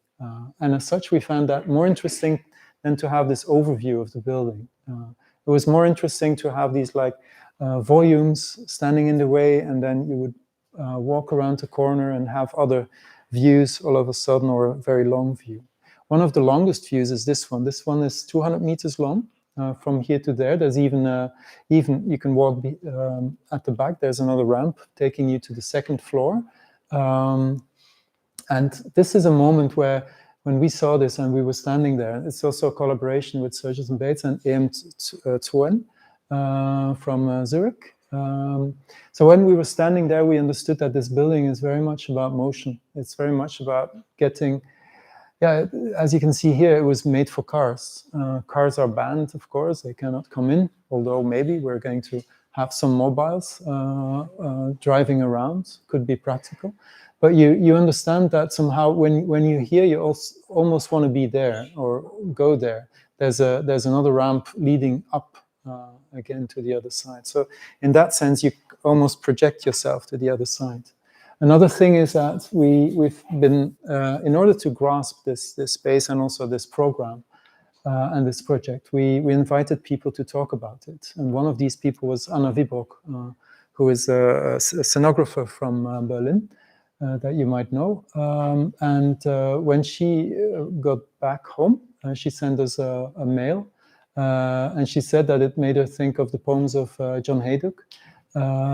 and as such we found that more interesting than to have this overview of the building. It was more interesting to have these like volumes standing in the way, and then you would walk around the corner and have other views all of a sudden, or a very long view. One of the longest views is this one. This one is 200 meters long from here to there. There's even you can walk at the back. There's another ramp taking you to the second floor. And this is a moment where, when we saw this and we were standing there, it's also a collaboration with Surges and Bates and Fonteyne from Zurich. So when we were standing there, we understood that this building is very much about motion. It's very much about getting, yeah, as you can see here, it was made for cars. Cars are banned, of course, they cannot come in, although maybe we're going to have some mobiles driving around, could be practical. But you understand that somehow when you're here, you also almost want to be there or go there. There's another ramp leading up again to the other side. So in that sense, you almost project yourself to the other side. Another thing is that we've been, in order to grasp this space and also this program and this project, we invited people to talk about it. And one of these people was Anna Wibrock, who is a scenographer from Berlin, that you might know. And when she got back home, she sent us a mail, and she said that it made her think of the poems of John Haydock,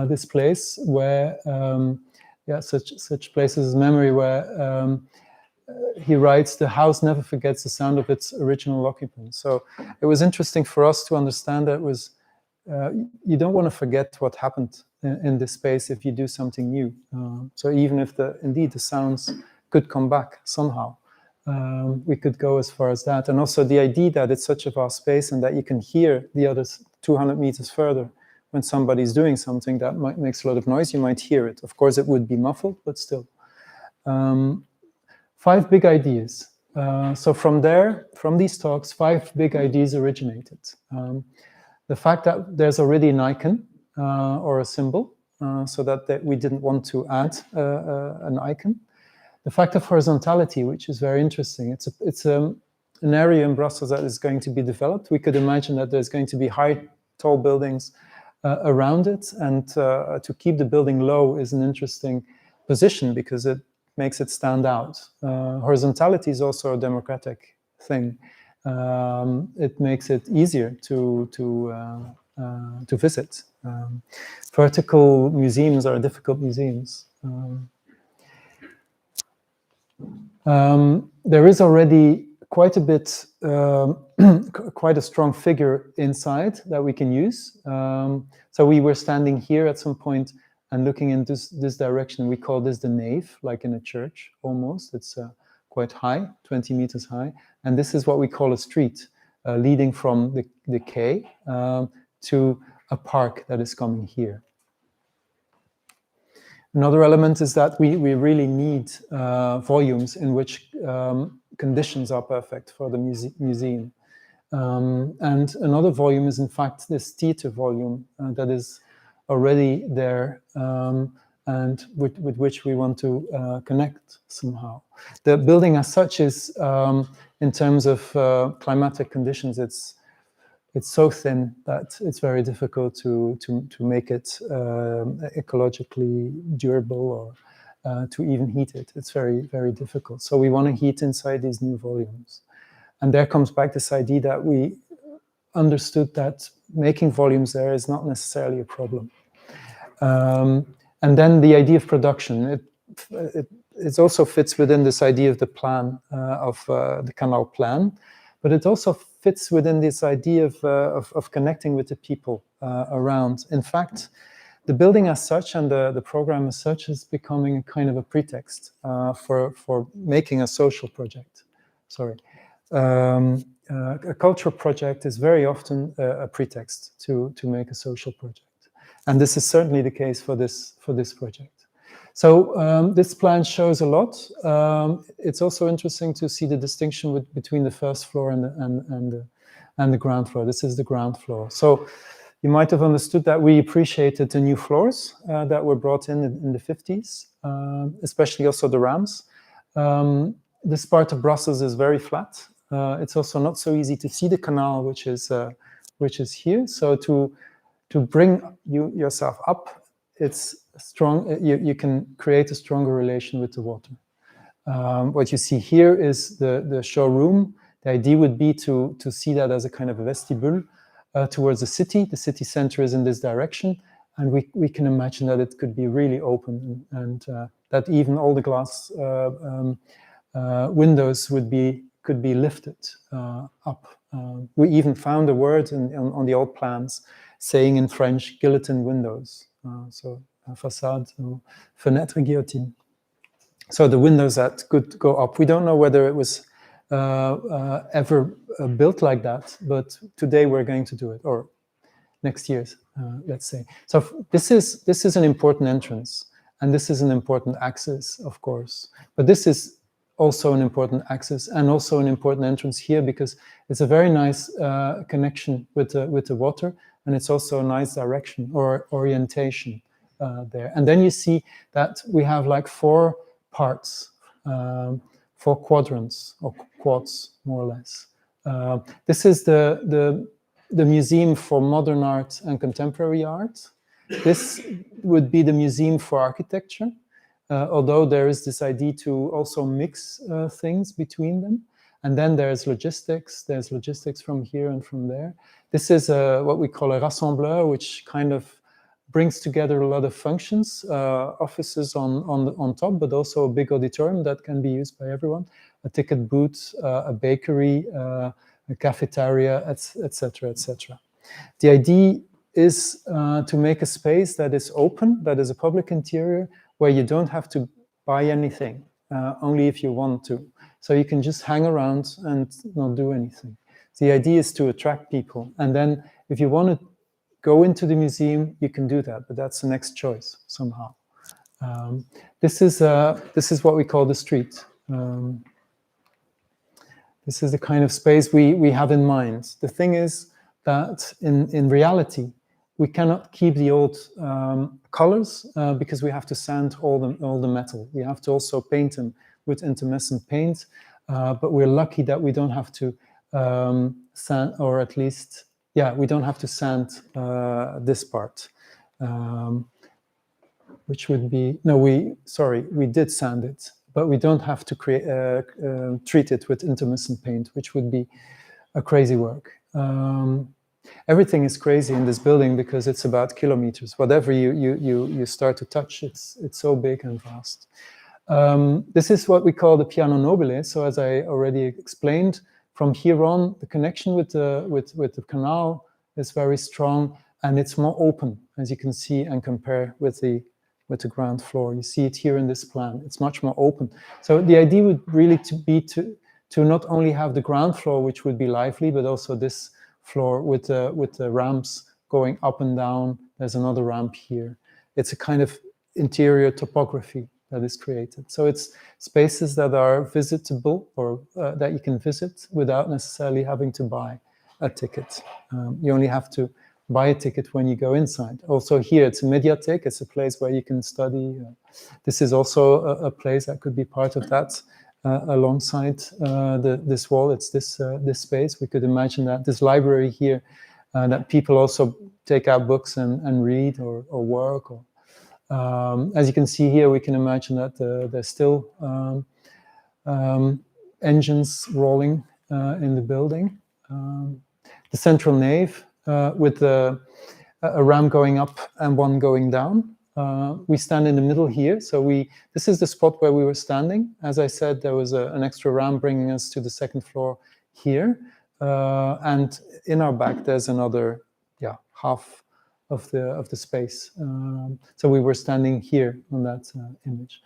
this place where, yeah, such places as memory, where he writes, "The house never forgets the sound of its original occupant." So it was interesting for us to understand that it was, you don't want to forget what happened in this space if you do something new. So even if indeed the sounds could come back somehow, we could go as far as that. And also the idea that it's such a vast space and that you can hear the others 200 meters further. When somebody's doing something that makes a lot of noise, you might hear it. Of course, it would be muffled, but still. 5 big ideas. So from these talks, 5 big ideas originated. The fact that there's already an icon or a symbol, so that we didn't want to add an icon. The fact of horizontality, which is very interesting. It's an area in Brussels that is going to be developed. We could imagine that there's going to be high, tall buildings around it, and to keep the building low is an interesting position because it makes it stand out. Horizontality is also a democratic thing. It makes it easier to visit. Vertical museums are difficult museums. There is already quite a bit, quite a strong figure inside that we can use. So we were standing here at some point and looking in this direction. We call this the nave, like in a church almost. It's quite high, 20 meters high. And this is what we call a street, leading from the quay to a park that is coming here. Another element is that we really need volumes in which conditions are perfect for the museum. And another volume is in fact this theater volume that is already there and with which we want to connect somehow. The building as such is, in terms of climatic conditions, it's so thin that it's very difficult to make it ecologically durable or to even heat it. It's very, very difficult. So we want to heat inside these new volumes. And there comes back this idea that we understood that making volumes there is not necessarily a problem. And then the idea of production, it also fits within this idea of the plan, of the Kanal plan, but it also fits within this idea of connecting with the people around. In fact, the building as such and the program as such is becoming a kind of a pretext for making a social project. Sorry. A cultural project is very often a pretext to make a social project. And this is certainly the case for this project. So this plan shows a lot. It's also interesting to see the distinction between the first floor and the ground floor. This is the ground floor. So you might have understood that we appreciated the new floors that were brought in the 50s, especially also the ramps. This part of Brussels is very flat. It's also not so easy to see the canal, which is here. So to bring yourself up, it's strong. You can create a stronger relation with the water. What you see here is the showroom. The idea would be to see that as a kind of a vestibule towards the city. The city center is in this direction, and we can imagine that it could be really open, and that even all the glass windows could be lifted up. We even found a word on the old plans saying in French, guillotine windows. So façade, fenêtre guillotine. So the windows that could go up. We don't know whether it was ever built like that, but today we're going to do it, or next year, let's say. So this is an important entrance, and this is an important access, of course. But this is also an important access and also an important entrance here, because it's a very nice connection with the water, and it's also a nice direction or orientation there. And then you see that we have like 4 parts, 4 quadrants or quads, more or less. This is the Museum for Modern Art and Contemporary Art. This would be the Museum for Architecture, although there is this idea to also mix things between them. And then there's logistics from here and from there. This is what we call a rassembleur, which kind of brings together a lot of functions, offices on top, but also a big auditorium that can be used by everyone, a ticket booth, a bakery, a cafeteria, etc., etc. The idea is to make a space that is open, that is a public interior, where you don't have to buy anything, only if you want to. So you can just hang around and not do anything. The idea is to attract people. And then if you want to go into the museum, you can do that, but that's the next choice somehow. This is what we call the street. This is the kind of space we have in mind. The thing is that in reality, we cannot keep the old colors because we have to sand all the metal. We have to also paint them with intermescent paint, but we're lucky that we don't have to sand, or at least, we don't have to sand this part, which would be, we did sand it, but we don't have to treat it with intermescent paint, which would be a crazy work. Everything is crazy in this building because it's about kilometers. Whatever you start to touch, it's so big and vast. This is what we call the piano nobile. So as I already explained, from here on, the connection with the canal is very strong, and it's more open, as you can see and compare with the ground floor. You see it here in this plan. It's much more open. So the idea would really be to not only have the ground floor, which would be lively, but also this floor with the ramps going up and down. There's another ramp here. It's a kind of interior topography that is created. So it's spaces that are visitable, or that you can visit without necessarily having to buy a ticket. You only have to buy a ticket when you go inside. Also here, it's a mediathek. It's a place where you can study. This is also a place that could be part of that. Alongside this wall, it's this space. We could imagine that this library here, that people also take out books and read or work. Or, as you can see here, we can imagine that there's still engines rolling in the building. The central nave with a ramp going up and one going down. We stand in the middle here, so this is the spot where we were standing. As I said, there was an extra ramp bringing us to the second floor here. and in our back there's another half of the space. So we were standing here on that image.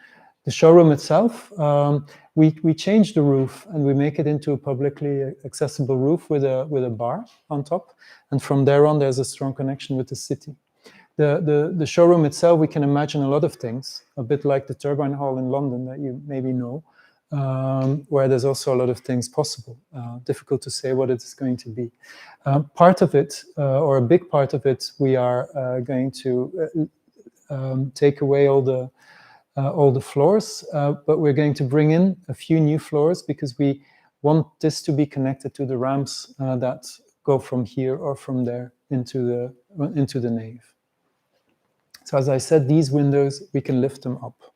The showroom itself, we changed the roof and we make it into a publicly accessible roof with a bar on top, and from there on there's a strong connection with the city. The showroom itself, we can imagine a lot of things, a bit like the Turbine Hall in London that you maybe know, where there's also a lot of things possible. Difficult to say what it's going to be. Part of it, or a big part of it, we are going to take away all the floors, but we're going to bring in a few new floors because we want this to be connected to the ramps that go from here or from there into the nave. So as I said, these windows, we can lift them up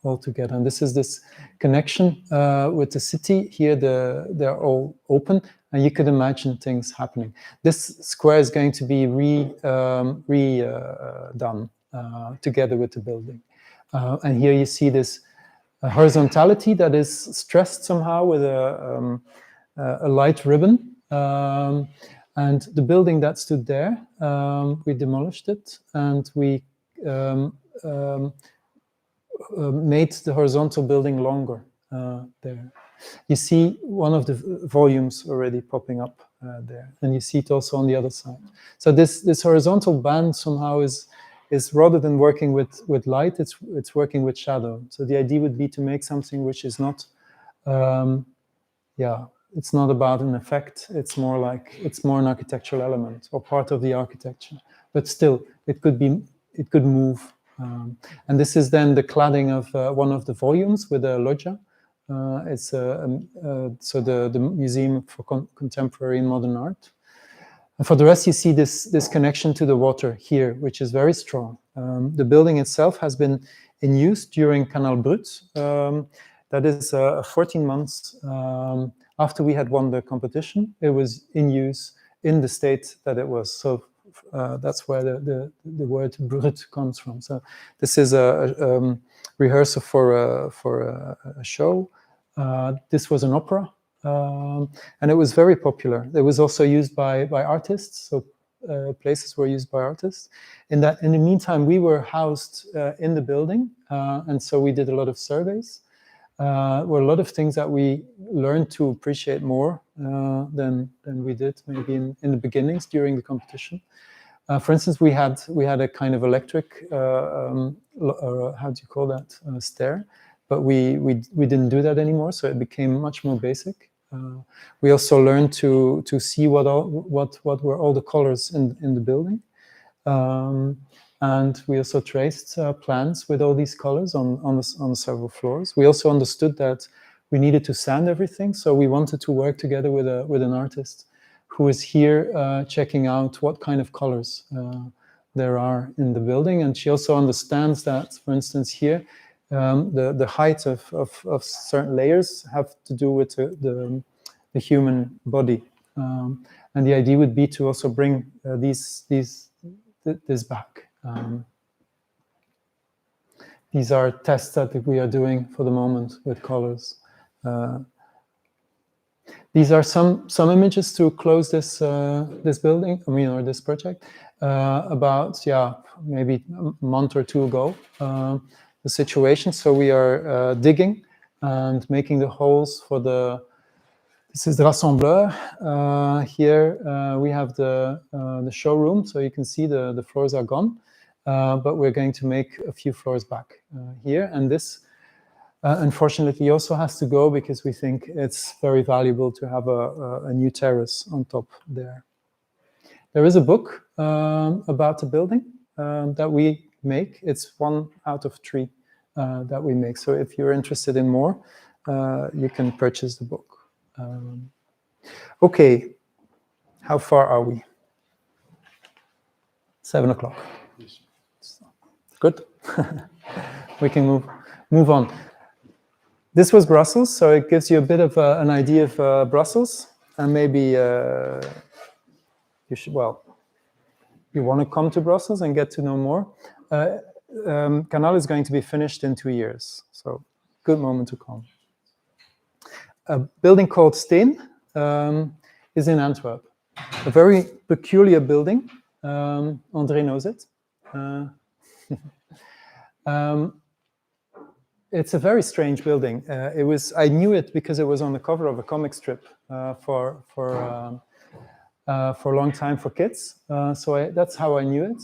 all together. And this is this connection with the city. Here they're all open, and you could imagine things happening. This square is going to be redone together with the building. And here you see this horizontality that is stressed somehow with a light ribbon. And the building that stood there, we demolished it, and we made the horizontal building longer there. You see one of the volumes already popping up there, and you see it also on the other side. So this horizontal band somehow is rather than working with light, it's working with shadow. So the idea would be to make something which is not, it's not about an effect. It's more an architectural element or part of the architecture. But still, it could move. And this is then the cladding of one of the volumes with a loggia. It's so the Museum for Contemporary and Modern Art. And for the rest, you see this connection to the water here, which is very strong. The building itself has been in use during Kanal Brut. That is 14 months after we had won the competition. It was in use in the state that it was. So that's where the word brut comes from. So this is a rehearsal for a show. This was an opera. And it was very popular. It was also used by artists, so places were used by artists. In the meantime, we were housed in the building, and so we did a lot of surveys. Were a lot of things that we learned to appreciate more than we did maybe in the beginnings during the competition. For instance, we had a kind of electric, how do you call that, stair, but we didn't do that anymore, so it became much more basic. We also learned to see what were all the colors in the building, and we also traced plans with all these colors on several floors. We also understood that we needed to sand everything, so we wanted to work together with an artist who is here checking out what kind of colors there are in the building, and she also understands that, for instance, here. The height of certain layers have to do with the human body, and the idea would be to also bring this back. These are tests that we are doing for the moment with colors. These are some images to close this building, or this project, about maybe a month or two ago. The situation. So we are digging and making the holes for this is the rassembleur. Here we have the showroom, so you can see the floors are gone, but we're going to make a few floors back here. And this, unfortunately, also has to go because we think it's very valuable to have a new terrace on top there. There is a book about the building that we make. It's 1 out of 3 that we make. So if you're interested in more, you can purchase the book. Okay, how far are we? 7 o'clock. Yes. Good. We can move on. This was Brussels, so it gives you a bit of an idea of Brussels, and maybe you should. Well, you want to come to Brussels and get to know more. Kanal is going to be finished in 2 years, so good moment to come. A building called Steen. is in Antwerp. A very peculiar building. André knows it. It's a very strange building. I knew it because it was on the cover of a comic strip for a long time for kids. That's how I knew it.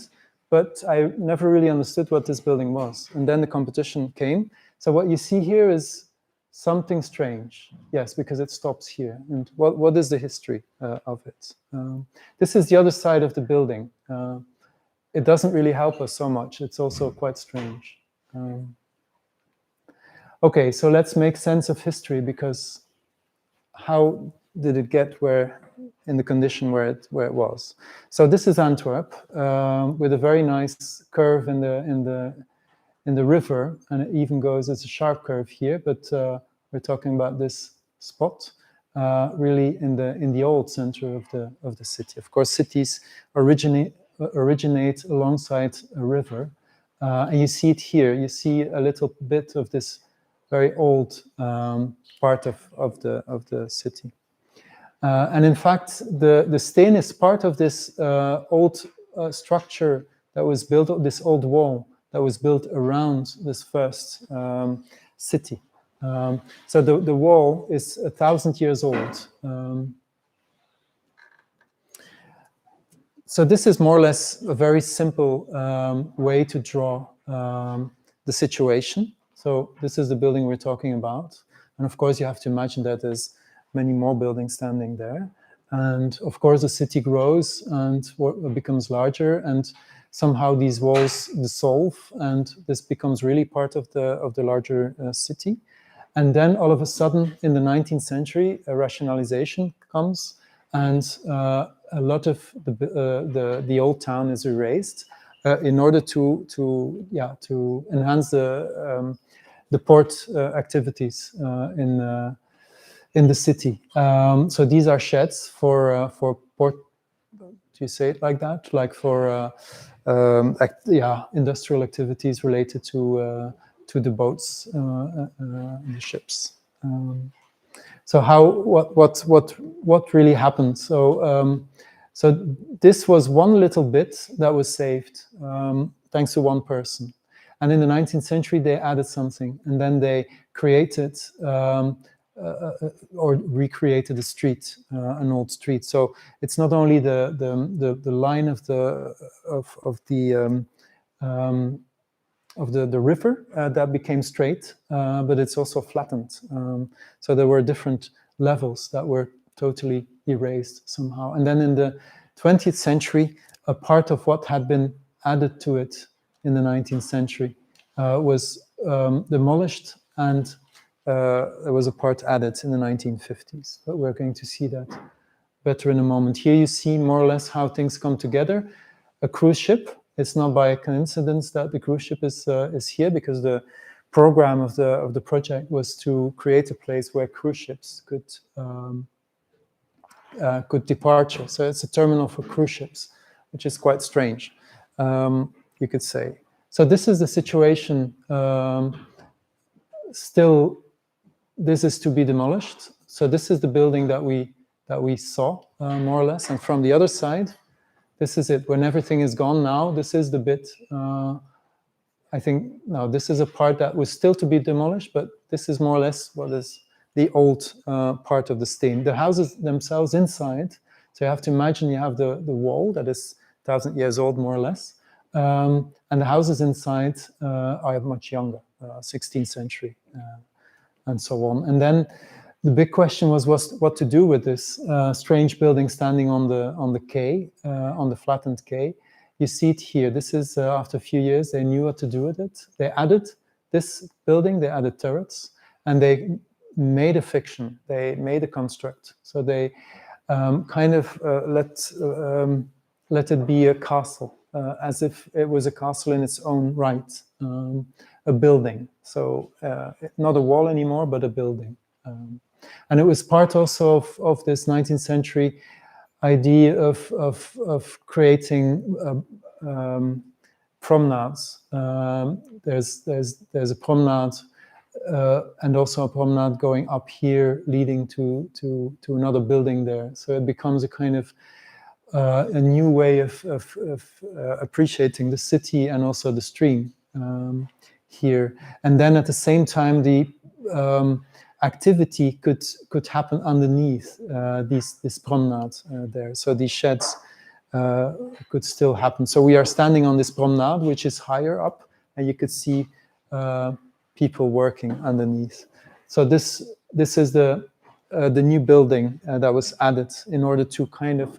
But I never really understood what this building was. And then the competition came. So what you see here is something strange. Yes, because it stops here. And what is the history of it? This is the other side of the building. It doesn't really help us so much. It's also quite strange. Okay, so let's make sense of history, because how did it get in the condition where it was? So this is Antwerp, with a very nice curve in the river, and it even goes, it's a sharp curve here, but we're talking about this spot, really in the old center of the city. Of course, cities originate alongside a river, and you see it here. You see a little bit of this very old part of the city. And in fact, the steen is part of this old structure that was built, this old wall that was built around this first city. So the wall is 1,000 years old. So this is more or less a very simple way to draw the situation. So this is the building we're talking about. And of course, you have to imagine that there's many more buildings standing there. And of course, the city grows and becomes larger, and somehow these walls dissolve, and this becomes really part of the larger city. And then all of a sudden, in the 19th century, a rationalization comes, and a lot of the old town is erased in order to enhance the port activities in the city. So these are sheds for port. Do you say it like that? Like for industrial activities related to the boats and the ships. So what really happened? So this was one little bit that was saved thanks to one person. And in the 19th century, they added something, and then they created or recreated a street, an old street. So it's not only the line of the river that became straight, but it's also flattened. So there were different levels that were totally erased somehow. And then in the 20th century, a part of what had been added to it in the 19th century was demolished, and there was a part added in the 1950s. But we're going to see that better in a moment. Here you see more or less how things come together. A cruise ship. It's not by a coincidence that the cruise ship is here, because the program of the project was to create a place where cruise ships could depart. So it's a terminal for cruise ships, which is quite strange, you could say. So this is the situation. Still, this is to be demolished. So this is the building that we saw, more or less. And from the other side, this is it. When everything is gone now, this is the bit. I think now this is a part that was still to be demolished, but this is more or less what is the old part of the steen. The houses themselves inside, so you have to imagine you have the wall that is 1,000 years old, more or less. And the houses inside are much younger, 16th century, and so on. And then the big question was what to do with this strange building standing on the quay, on the flattened quay. You see it here. This is after a few years, they knew what to do with it. They added this building, they added turrets, and they made a fiction. They made a construct. So they kind of let it be a castle, as if it was a castle in its own right, a building. So not a wall anymore, but a building. And it was part also of this 19th century idea of creating promenades. There's a promenade and also a promenade going up here, leading to another building there. So it becomes a kind of a new way of appreciating the city and also the stream here. And then at the same time, the activity could happen underneath this promenade there. So these sheds could still happen. So we are standing on this promenade, which is higher up, and you could see people working underneath. So this is the new building that was added in order to kind of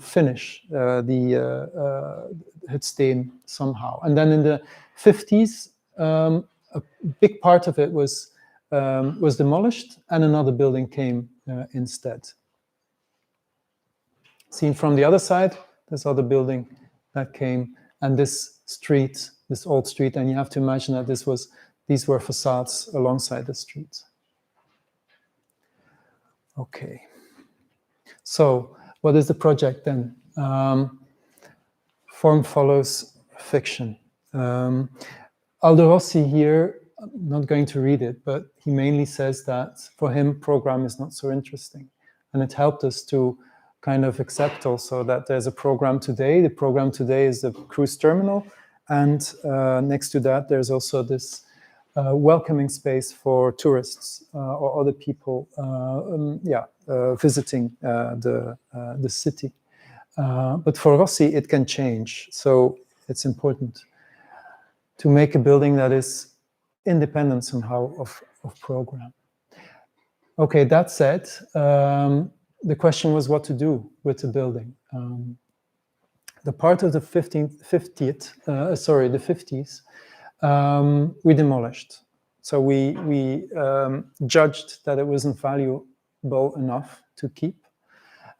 finish the Hutstein somehow. And then in the 50s, a big part of it was demolished, and another building came instead. Seen from the other side, this other building that came, and this street, this old street, and you have to imagine that these were facades alongside the street. Okay. So, what is the project then? Form follows fiction. Aldo Rossi here, I'm not going to read it, but he mainly says that for him, program is not so interesting. And it helped us to kind of accept also that there's a program today. The program today is the cruise terminal. And next to that, there's also this welcoming space for tourists or other people visiting the city. But for Rossi, it can change. So it's important to make a building that is independent somehow of program. Okay, that said, the question was what to do with the building. The part of the 50s, we demolished. So we judged that it wasn't valuable enough to keep,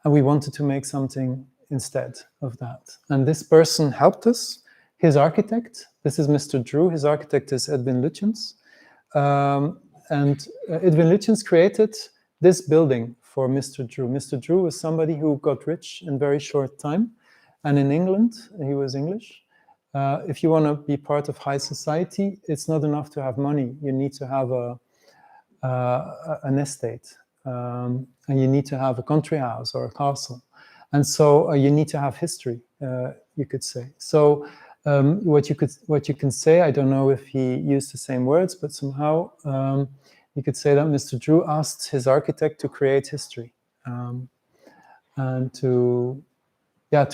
and we wanted to make something instead of that. And this person helped us, his architect. This is Mr. Drew. His architect is Edwin Lutjens. And Edwin Lutjens created this building for Mr. Drew. Mr. Drew was somebody who got rich in very short time. And in England, he was English. If you want to be part of high society, it's not enough to have money. You need to have an estate. And you need to have a country house or a castle. And so you need to have history, you could say. So what you can say, I don't know if he used the same words, but somehow you could say that Mr. Drew asked his architect to create history and to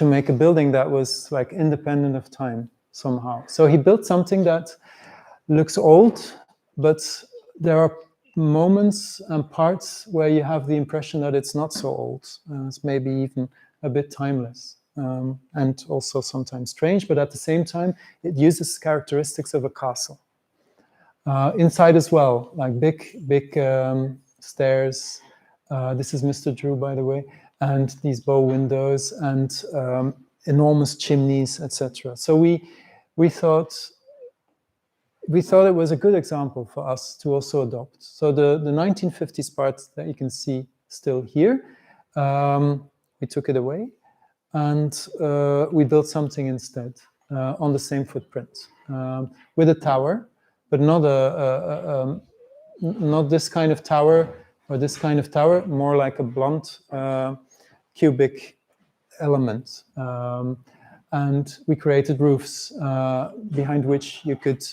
make a building that was like independent of time somehow. So he built something that looks old, but there are moments and parts where you have the impression that it's not so old. It's maybe even a bit timeless. And also sometimes strange, but at the same time, it uses characteristics of a castle. Inside as well, like big stairs. This is Mr. Drew, by the way, and these bow windows and enormous chimneys, etc. So we thought it was a good example for us to also adopt. So the 1950s part that you can see still here, we took it away. And we built something instead on the same footprint with a tower, but not not this kind of tower or this kind of tower, more like a blunt cubic element. And we created roofs behind which you could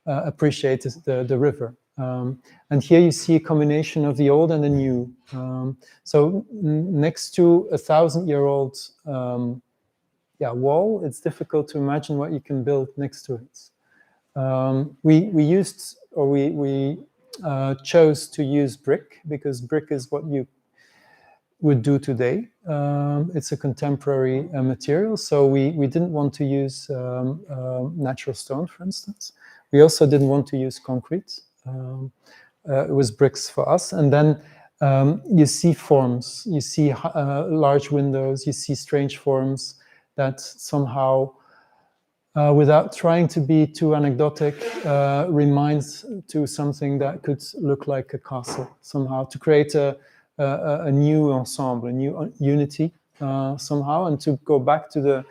appreciate the river. And here you see a combination of the old and the new. So next to a 1,000-year-old wall, it's difficult to imagine what you can build next to it. We chose to use brick because brick is what you would do today. It's a contemporary material, so we didn't want to use natural stone, for instance. We also didn't want to use concrete. It was bricks for us. And then you see forms, you see large windows, you see strange forms that somehow, without trying to be too anecdotic, reminds to something that could look like a castle somehow, to create a new ensemble, a new unity somehow, and to go back to the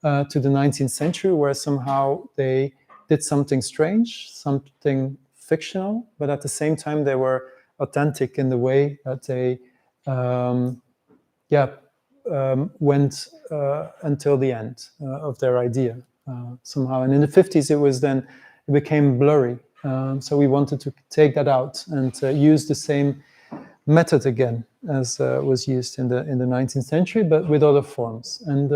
19th century where somehow they did something strange, something fictional, but at the same time they were authentic in the way that they went until the end of their idea somehow. And in the 50s, it became blurry. So we wanted to take that out and use the same method again as was used in the 19th century, but with other forms. And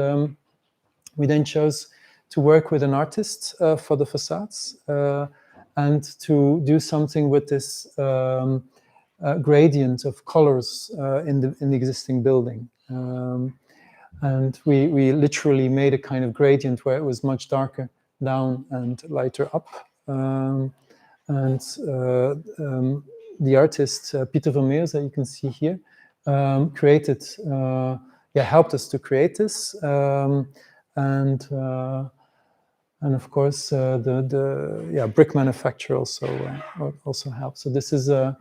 we then chose to work with an artist for the facades and to do something with this gradient of colors in the existing building. And we literally made a kind of gradient where it was much darker down and lighter up. The artist Pieter Vermeers, that you can see here, helped us to create this. And of course the brick manufacturer also helped. So this is the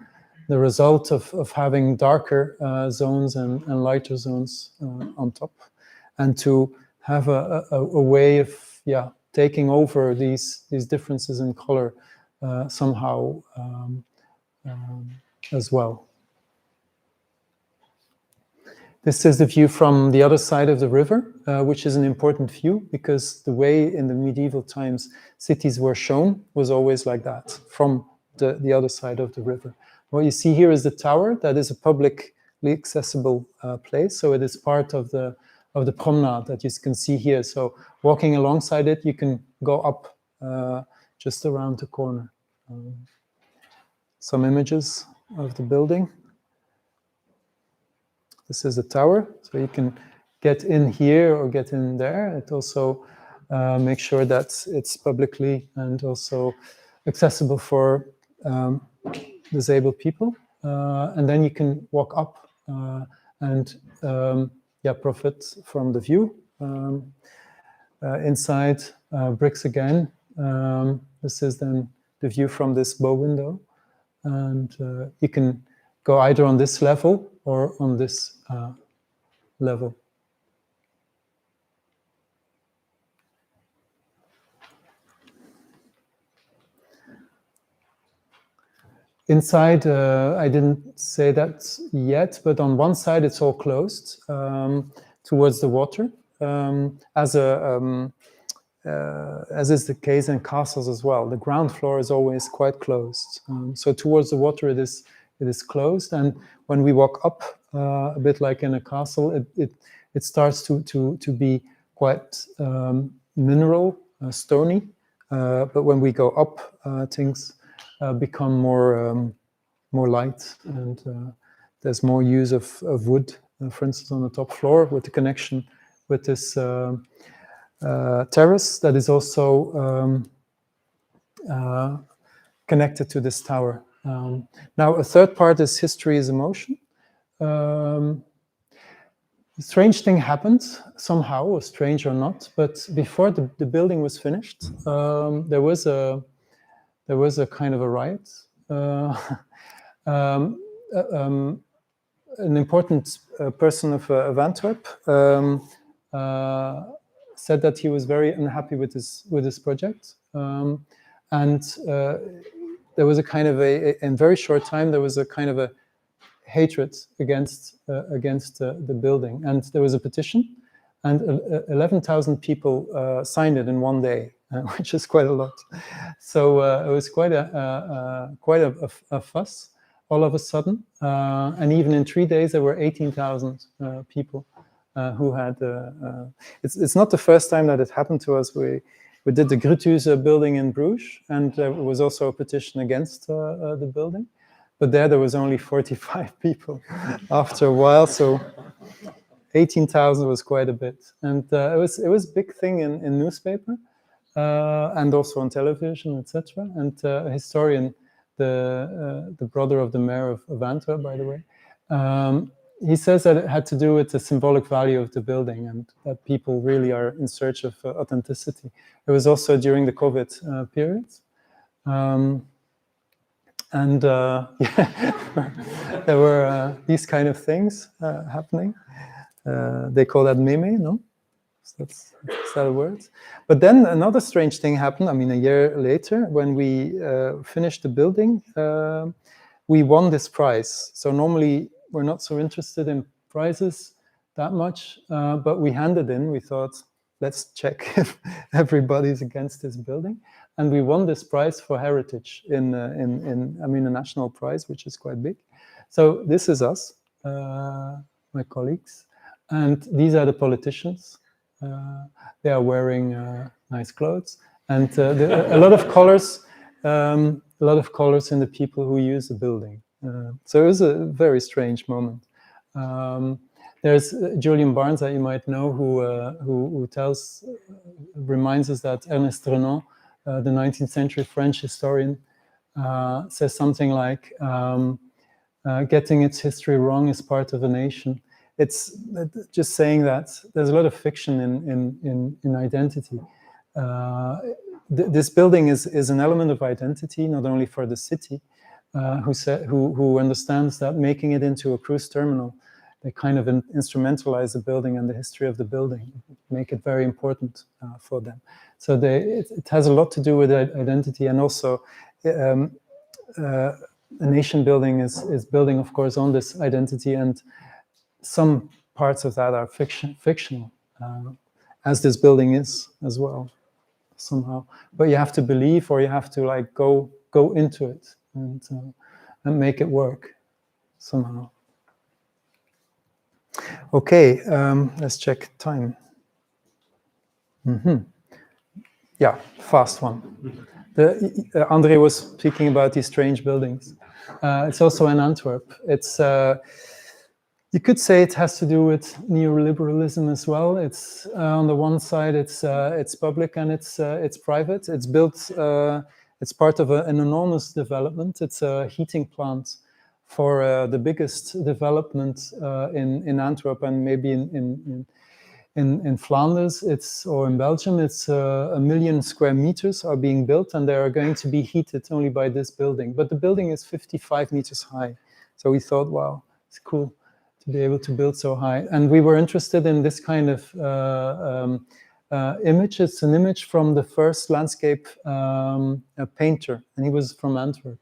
result of having darker zones and lighter zones on top, and to have a way of taking over these differences in color somehow as well. This is the view from the other side of the river, which is an important view because the way in the medieval times cities were shown was always like that, from the other side of the river. What you see here is the tower. That is a publicly accessible place, so it is part of the promenade that you can see here. So walking alongside it, you can go up just around the corner. Some images of the building. This is the tower, so you can get in here or get in there. It also makes sure that it's publicly and also accessible for disabled people. And then you can walk up and profit from the view. Inside, bricks again. This is then the view from this bow window. And you can go either on this level or on this level. Inside, I didn't say that yet, but on one side it's all closed towards the water, as is the case in castles as well. The ground floor is always quite closed. So towards the water it is closed, and when we walk up, a bit like in a castle, it starts to be quite mineral, stony. But when we go up, things become more light, and there's more use of wood, for instance, on the top floor, with the connection with this terrace that is also connected to this tower. Now, a third part is history is emotion. A strange thing happened somehow, or strange or not, but before the building was finished, there was a kind of a riot. An important person of Antwerp said that he was very unhappy with this project, and there was a kind of in very short time there was a kind of a hatred against the building, and there was a petition, and 11,000 people signed it in one day, which is quite a lot. So it was quite a fuss all of a sudden, and even in 3 days there were 18,000 people who had. It's not the first time that it happened to us. We did the Gruthuis building in Bruges, and there was also a petition against the building. But there was only 45 people after a while, so 18,000 was quite a bit. And it was a big thing in newspaper and also on television, etc. And a historian, the brother of the mayor of Antwerp, by the way, he says that it had to do with the symbolic value of the building and that people really are in search of authenticity. It was also during the COVID period. And there were these kind of things happening. They call that meme, no? Is that a word? But then another strange thing happened. I mean, a year later, when we finished the building, we won this prize. So normally we're not so interested in prizes that much, but we handed in. We thought, let's check if everybody's against this building, and we won this prize for heritage in I mean, a national prize, which is quite big. So this is us, my colleagues, and these are the politicians. They are wearing nice clothes, and a lot of colors. A lot of colors in the people who use the building. So it was a very strange moment. There's Julian Barnes that you might know, who reminds us that Ernest Renan, the 19th century French historian, says something like, getting its history wrong is part of a nation. It's just saying that there's a lot of fiction in identity. This building is an element of identity, not only for the city, who understands that making it into a cruise terminal, they kind of instrumentalize the building and the history of the building, make it very important for them. So it has a lot to do with identity, and also a nation building is building, of course, on this identity, and some parts of that are fictional, as this building is as well, somehow. But you have to believe, or you have to like go into it and make it work somehow. Okay, let's check time. Yeah, fast one. André was speaking about these strange buildings. It's also in Antwerp. It's you could say it has to do with neoliberalism as well. It's on the one side, it's public and it's private. It's built. It's part of an enormous development. It's a heating plant for the biggest development in Antwerp and maybe in Flanders, or in Belgium. It's 1 million square meters are being built, and they are going to be heated only by this building. But the building is 55 meters high, so we thought, wow, it's cool to be able to build so high. And we were interested in this kind of image. It's an image from the first landscape painter, and he was from Antwerp.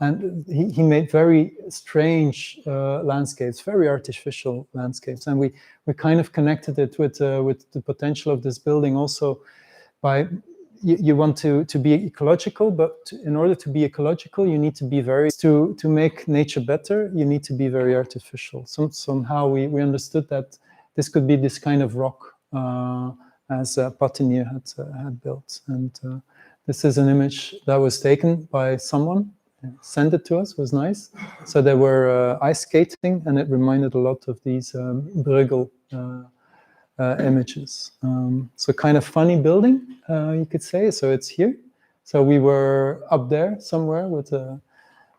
And he made very strange landscapes, very artificial landscapes. And we kind of connected it with the potential of this building also by, you want to be ecological, but in order to be ecological, you need to be to make nature better, you need to be very artificial. Somehow we understood that this could be this kind of rock, as Fonteyne had built. And this is an image that was taken by someone, sent it to us, was nice. So they were ice skating, and it reminded a lot of these Bruegel images. So kind of funny building, you could say. So it's here. So we were up there somewhere with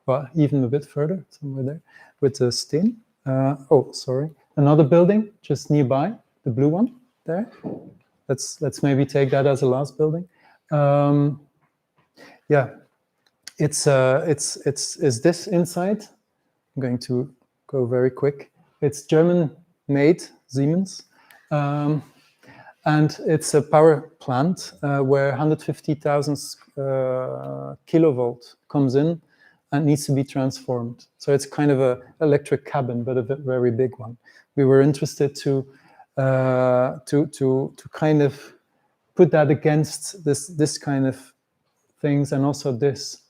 well, even a bit further, somewhere there, with a steen. Oh, sorry. Another building just nearby, the blue one there. Let's maybe take that as a last building. Yeah. Is this inside? I'm going to go very quick. It's German-made, Siemens, and it's a power plant where 150,000 kilovolt comes in and needs to be transformed. So it's kind of an electric cabin, but a very big one. We were interested to kind of put that against this kind of things, and also this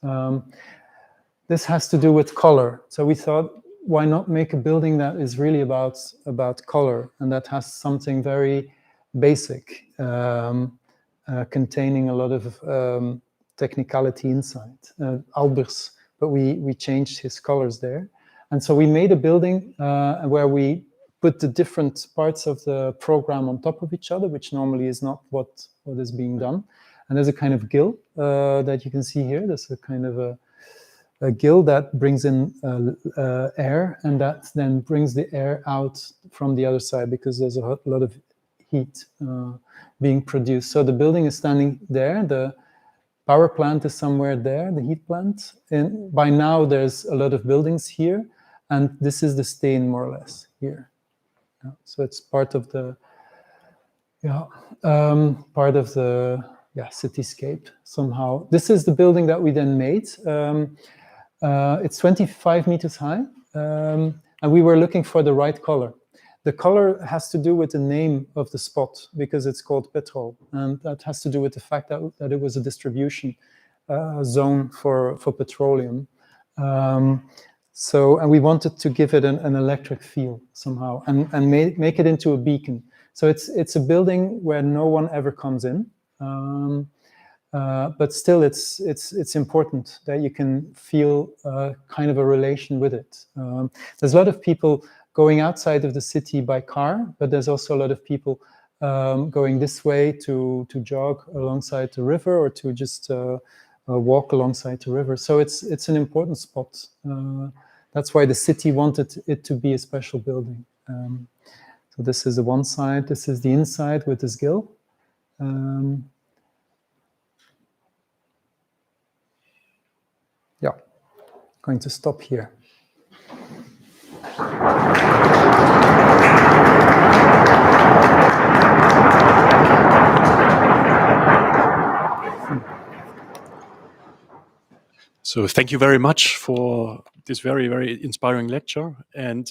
has to do with color. So we thought, why not make a building that is really about color, and that has something very basic, containing a lot of technicality inside. Albers, but we changed his colors there, and so we made a building where we put the different parts of the program on top of each other, which normally is not what is being done. And there's a kind of gill that you can see here. There's a kind of a gill that brings in air, and that then brings the air out from the other side, because there's a lot of heat being produced. So the building is standing there. The power plant is somewhere there, the heat plant. And by now there's a lot of buildings here, and this is the stain more or less here. So it's part of the Yeah, part of the cityscape somehow. This is the building that we then made. It's 25 meters high, and we were looking for the right color. The color has to do with the name of the spot, because it's called Petrol, and that has to do with the fact that it was a distribution zone for petroleum. And we wanted to give it an electric feel somehow, and make it into a beacon. So it's a building where no one ever comes in, but still it's important that you can feel kind of a relation with it. There's a lot of people going outside of the city by car, but there's also a lot of people going this way to jog alongside the river, or to just walk alongside the river. So it's an important spot. That's why the city wanted it to be a special building. So this is the one side. This is the inside with this gill. Yeah, going to stop here. So thank you very much for this very, very inspiring lecture. And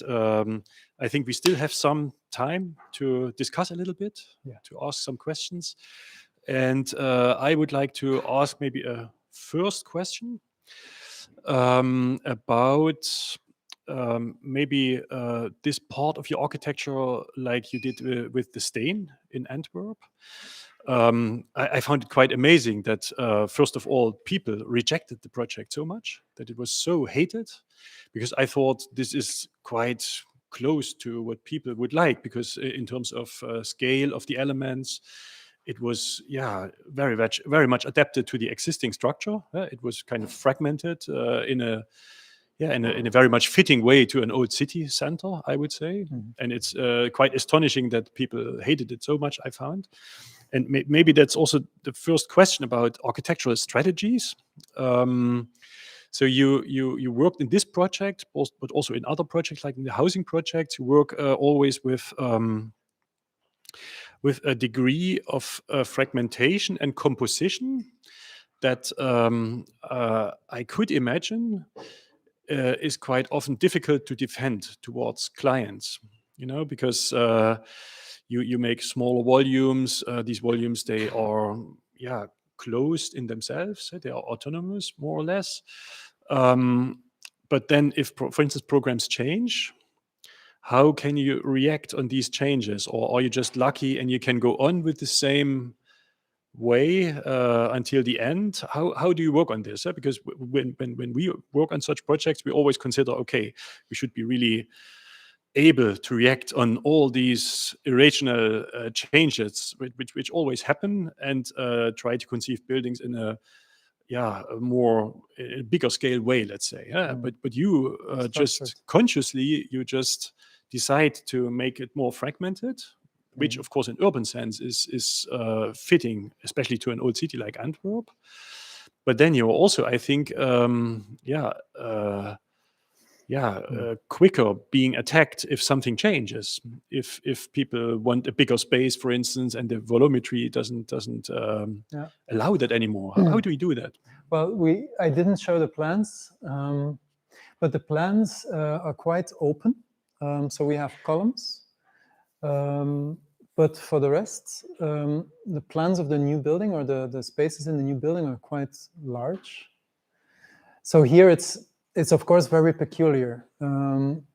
I think we still have some time to discuss a little bit, to ask some questions. And I would like to ask maybe a first question about maybe this part of your architecture, like you did with the Steen in Antwerp. I found it quite amazing that, first of all, people rejected the project so much, that it was so hated, because I thought this is quite close to what people would like, because in terms of scale of the elements, it was very much adapted to the existing structure. It was kind of fragmented in a very much fitting way to an old city center, I would say. And it's quite astonishing that people hated it so much, I found. And maybe that's also the first question about architectural strategies. So you worked in this project, but also in other projects, like in the housing projects. You work always with a degree of fragmentation and composition that I could imagine is quite often difficult to defend towards clients, because you make smaller volumes. These volumes, they are closed in themselves. They are autonomous, more or less. But then if, for instance, programs change, how can you react on these changes? Or are you just lucky and you can go on with the same way until the end? How do you work on this? Because when we work on such projects, we always consider, okay, we should be really able to react on all these irrational changes which always happen, and try to conceive buildings in a bigger scale way, let's say. But you just consciously, you just decide to make it more fragmented, which of course in urban sense is fitting, especially to an old city like Antwerp. But then you're also, I think, quicker being attacked if something changes. If people want a bigger space, for instance, and the volumetry doesn't allow that anymore. How do we do that? Well, I didn't show the plans, but the plans are quite open. So we have columns. But for the rest, the plans of the new building, or the spaces in the new building, are quite large. So here it's of course very peculiar.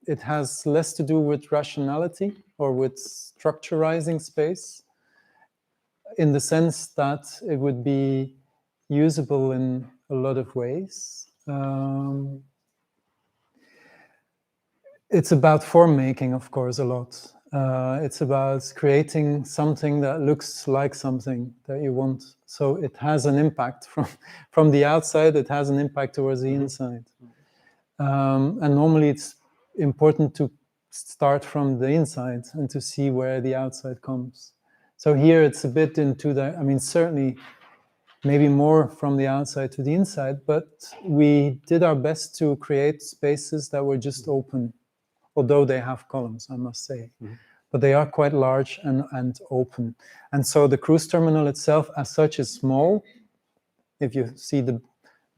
It has less to do with rationality or with structurizing space, in the sense that it would be usable in a lot of ways. It's about form making, of course, a lot. It's about creating something that looks like something that you want. So it has an impact from the outside, it has an impact towards the inside. And normally it's important to start from the inside and to see where the outside comes. So here it's a bit into the, certainly maybe more from the outside to the inside, but we did our best to create spaces that were just open, although they have columns, I must say. but they are quite large and open. And so the cruise terminal itself as such is small. If you see the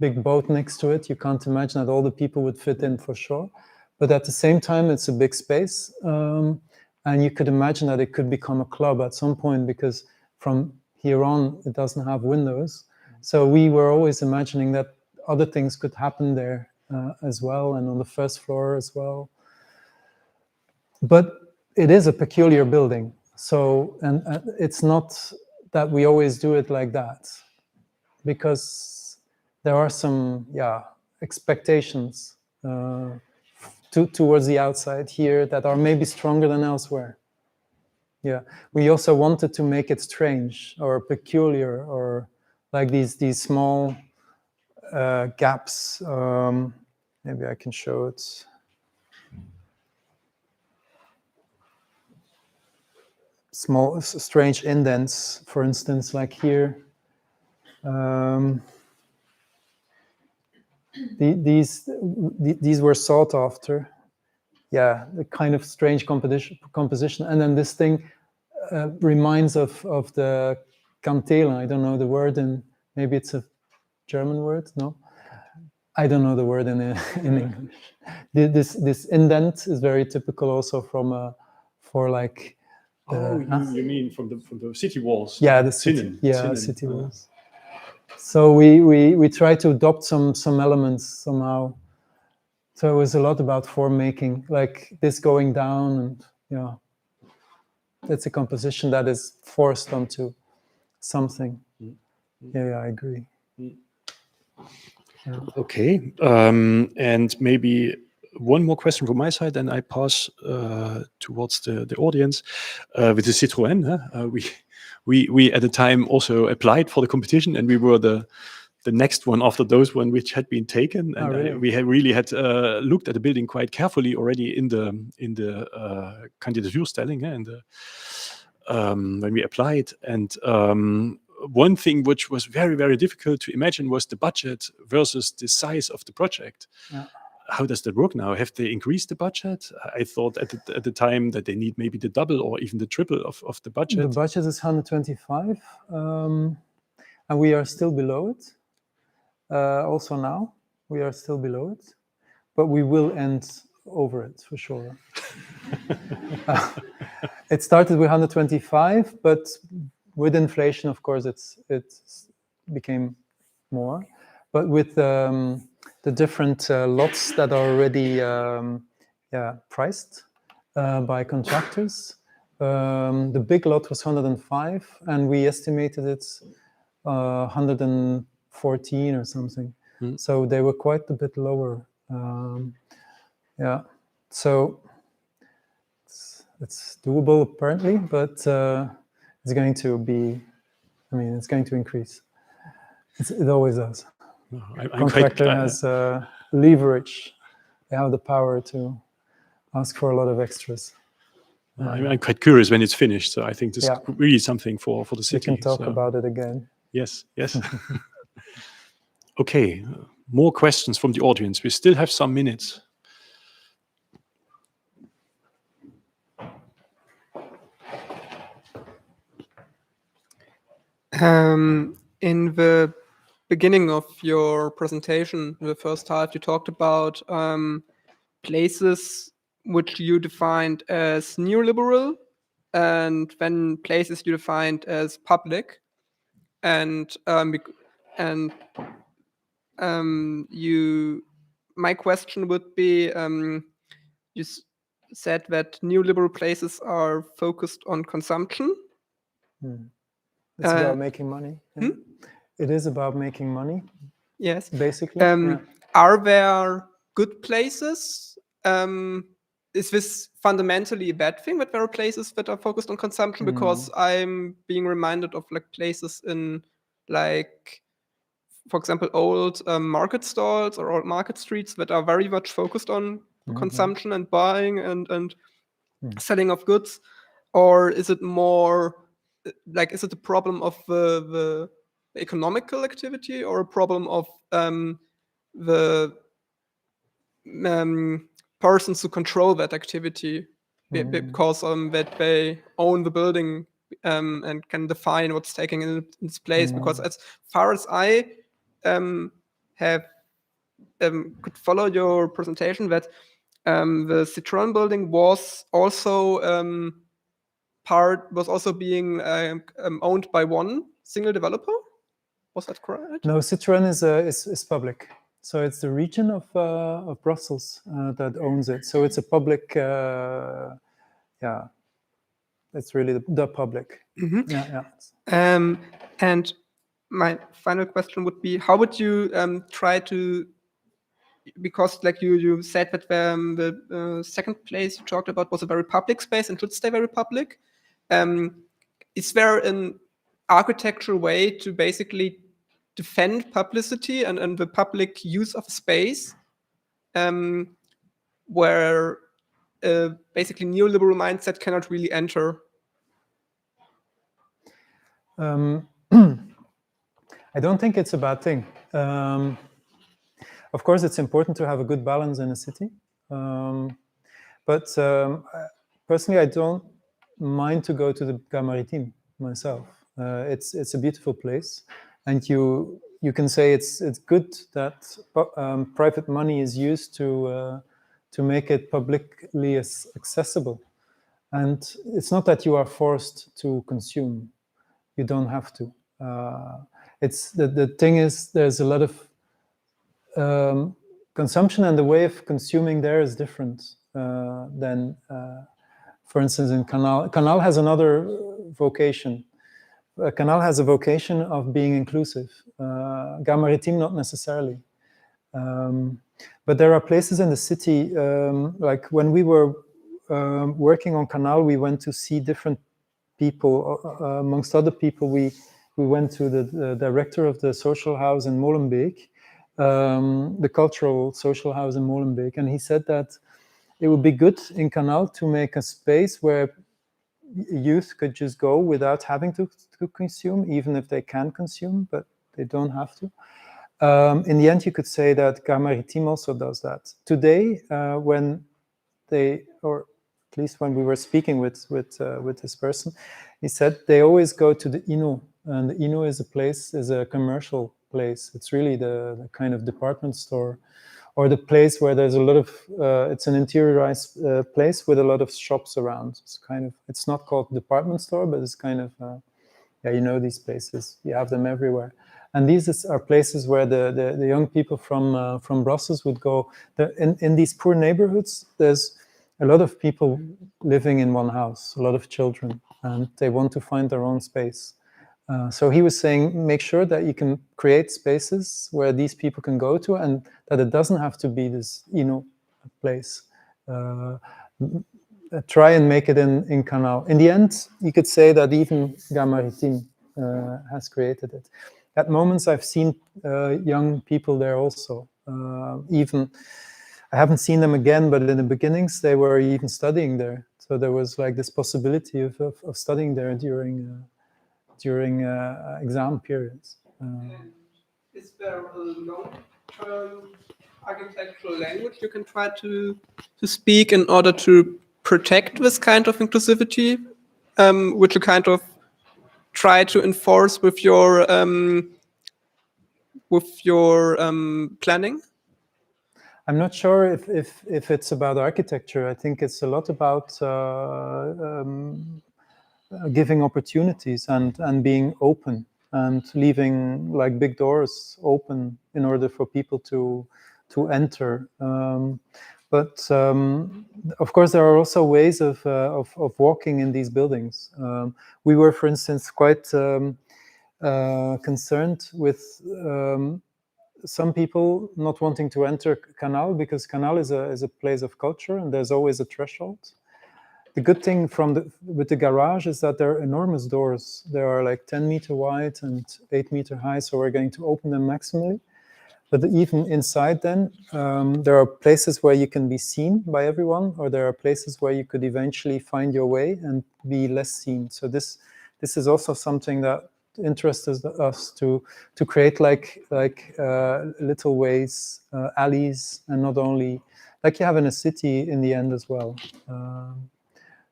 big boat next to it, you can't imagine that all the people would fit in for sure. But at the same time, it's a big space. And you could imagine that it could become a club at some point, because from here on, it doesn't have windows. So we were always imagining that other things could happen there as well, and on the first floor as well. But it is a peculiar building. So, and it's not that we always do it like that, because there are some, expectations towards the outside here that are maybe stronger than elsewhere. Yeah, we also wanted to make it strange or peculiar, or like these small gaps. Maybe I can show it. Small, strange indents, for instance, like here. These were sought after. Yeah, the kind of strange composition. And then this thing reminds of the Kantelen. I don't know the word, and maybe it's a German word. No, I don't know the word in English. This indent is very typical also for like. You mean from the city walls? Yeah, the city. City walls. So we try to adopt some elements somehow. So it was a lot about form making, like this going down, and it's a composition that is forced onto something. Yeah, I agree. Yeah. Okay, and maybe one more question from my side, and I pass towards the audience with the Citroën. We at the time also applied for the competition, and we were the next one after those one which had been taken, and really? we had really looked at the building quite carefully already in the Kandidatuurstelling, when we applied. And one thing which was very, very difficult to imagine was the budget versus the size of the project. Yeah. How does that work now? Have they increased the budget? I thought at the time that they need maybe the double or even the triple of the budget. The budget is 125, and we are still below it. Also now, we are still below it, but we will end over it for sure. It started with 125, but with inflation, of course, it became more. But with the different lots that are already priced by contractors, the big lot was 105, and we estimated it 114 or something. So they were quite a bit lower. So it's doable apparently, but it's going to be, it's going to increase. It always does. Contractor has leverage. They have the power to ask for a lot of extras. I'm quite curious when it's finished. So I think this is really something for the city. We can talk about it again. Yes. Okay, more questions from the audience. We still have some minutes. In the beginning of your presentation, the first half, you talked about places which you defined as neoliberal, and then places you defined as public, and my question would be, you said that neoliberal places are focused on consumption. It's about making money. Yeah. It is about making money. Yes, basically. Are there good places? Is this fundamentally a bad thing that there are places that are focused on consumption? Because I'm being reminded of like places in, like, for example, old market stalls or old market streets that are very much focused on consumption and buying and selling of goods. Or is it more like, is it a problem of the economical activity, or a problem of the persons who control that activity? because that they own the building and can define what's taking in its place. Because as far as I have could follow your presentation, that the Citroën building was also being owned by one single developer. Was that correct? No, Citroën is public. So it's the region of Brussels that owns it. So it's a public, it's really the public. And my final question would be, how would you try to, because like you said that the second place you talked about was a very public space and should stay very public. Is there an architectural way to basically defend publicity and the public use of space, where basically neoliberal mindset cannot really enter? I don't think it's a bad thing. Of course, it's important to have a good balance in a city. But personally, I don't mind to go to the Gare Maritime myself. It's a beautiful place. And you can say it's good that private money is used to make it publicly accessible. And it's not that you are forced to consume. You don't have to. It's the thing is, there's a lot of consumption, and the way of consuming there is different than, for instance, in Kanal. Kanal has another vocation. Kanal has a vocation of being inclusive. Gare Maritime, not necessarily. But there are places in the city, like when we were working on Kanal, we went to see different people. Amongst other people, we went to the director of the social house in Molenbeek, the cultural social house in Molenbeek, and he said that it would be good in Kanal to make a space where youth could just go without having to consume, even if they can consume, but they don't have to. In the end, you could say that Gare Maritime also does that. Today, when they, or at least when we were speaking with this person, he said they always go to the Inno, and the Inno is a commercial place. It's really the kind of department store, or the place where there's a lot of, it's an interiorized place with a lot of shops around. It's not called department store, but it's kind of, you know these places, you have them everywhere. And these are places where the young people from Brussels would go. In these poor neighborhoods, there's a lot of people living in one house, a lot of children, and they want to find their own space. So he was saying, make sure that you can create spaces where these people can go to, and that it doesn't have to be this, place. Try and make it in Kanal. In the end, you could say that even Gare Maritime has created it. At moments, I've seen young people there also. Even I haven't seen them again, but in the beginnings, they were even studying there. So there was like this possibility of studying there during exam periods. Is there a long-term architectural language you can try to speak in order to protect this kind of inclusivity, which you kind of try to enforce with your planning? I'm not sure if it's about architecture. I think it's a lot about giving opportunities and being open and leaving like big doors open in order for people to enter. But of course, there are also ways of walking in these buildings. We were, for instance, quite concerned with some people not wanting to enter Kanal, because Kanal is a place of culture and there's always a threshold. The good thing with the garage is that there are enormous doors. They are like 10 meter wide and 8 meter high, so we're going to open them maximally. But even inside then, there are places where you can be seen by everyone, or there are places where you could eventually find your way and be less seen. So this is also something that interests us to create like little ways, alleys, and not only like you have in a city in the end as well.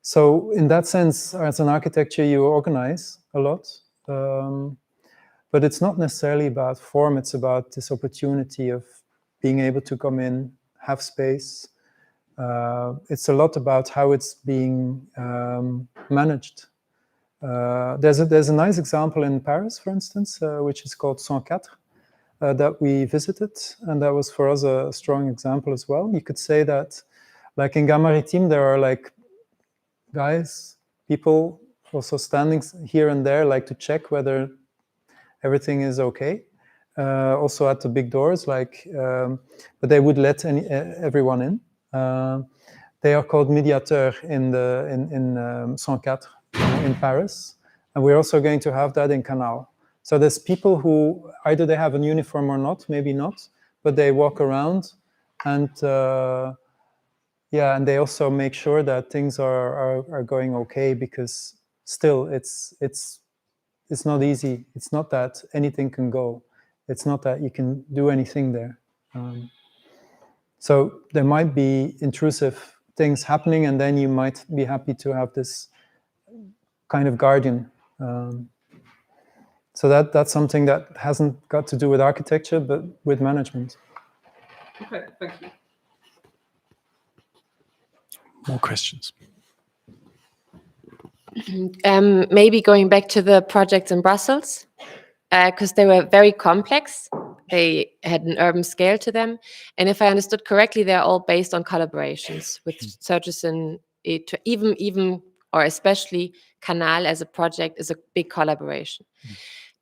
So in that sense, as an architecture, you organize a lot, but it's not necessarily about form. It's about this opportunity of being able to come in, have space. It's a lot about how it's being managed. There's a nice example in Paris, for instance, which is called 104, that we visited, and that was for us a strong example as well. You could say that, like in Gare Maritime, there are like guys, people also standing here and there, like to check whether everything is okay. Also at the big doors, like, but they would let everyone in. They are called médiateurs in 104 in Paris, and we're also going to have that in Kanal. So there's people who either they have a uniform or not, maybe not, but they walk around and yeah, and they also make sure that things are going okay, because still it's not easy. It's not that anything can go. It's not that you can do anything there. So there might be intrusive things happening, and then you might be happy to have this kind of guardian. So that's something that hasn't got to do with architecture, but with management. Okay, thank you. More questions? Maybe going back to the projects in Brussels, because they were very complex. They had an urban scale to them. And if I understood correctly, they're all based on collaborations with searches in it, even or especially Kanal as a project is a big collaboration.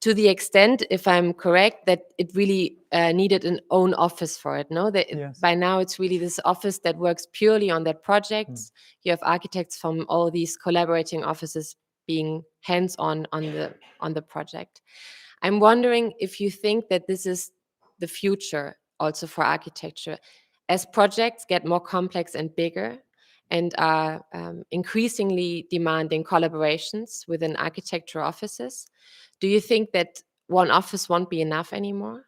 To the extent, if I'm correct, that it really needed an own office for it, no? That Yes. by now it's really this office that works purely on that project. You have architects from all these collaborating offices being hands-on on the project. I'm wondering if you think that this is the future also for architecture. As projects get more complex and bigger and are increasingly demanding collaborations within architecture offices, do you think that one office won't be enough anymore?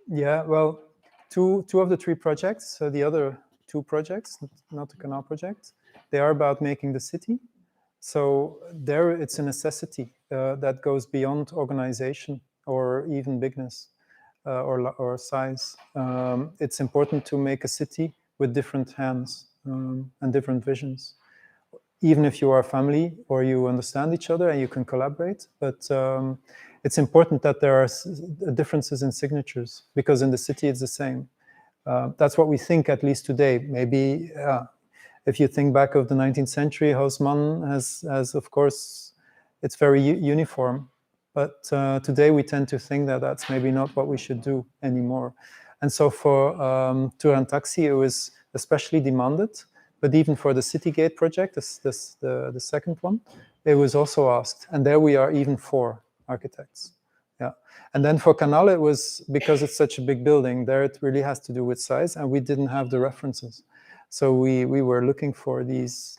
Yeah, well, two of the three projects, so the other two projects, not the Kanal project, they are about making the city. So there it's a necessity that goes beyond organization or even bigness or size. It's important to make a city with different hands and different visions. Even if you are a family or you understand each other and you can collaborate, but it's important that there are differences in signatures, because in the city it's the same. That's what we think, at least today. Maybe if you think back of the 19th century, Haussmann has of course, it's very uniform. But today we tend to think that that's maybe not what we should do anymore. And so for Tour and Taxi, it was especially demanded. But even for the Citygate project, the second one, it was also asked. And there we are even 4 architects. Yeah. And then for Kanal, it was, because it's such a big building, there it really has to do with size, and we didn't have the references. So we were looking for these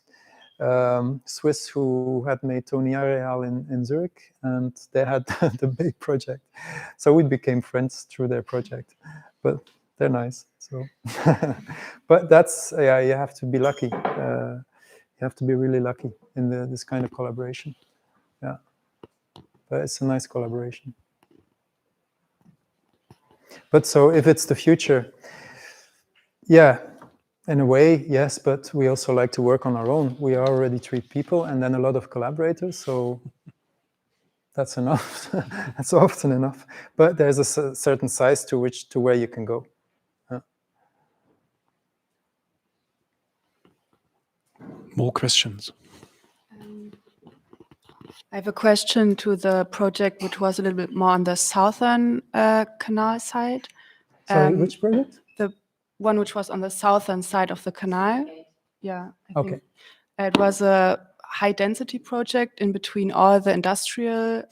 Swiss who had made Tony Areal in Zurich, and they had the big project. So we became friends through their project. But they're nice. So, but that's, yeah, you have to be lucky. You have to be really lucky in this kind of collaboration. Yeah, but it's a nice collaboration. But so if it's the future, yeah, in a way, yes, but we also like to work on our own. We are already 3 people and then a lot of collaborators, so that's enough. That's often enough. But there's a certain size to where you can go. More questions? I have a question to the project, which was a little bit more on the southern canal side. Sorry, which project? The one which was on the southern side of the canal. Yeah. I think Okay. it was a high-density project in between all the industrial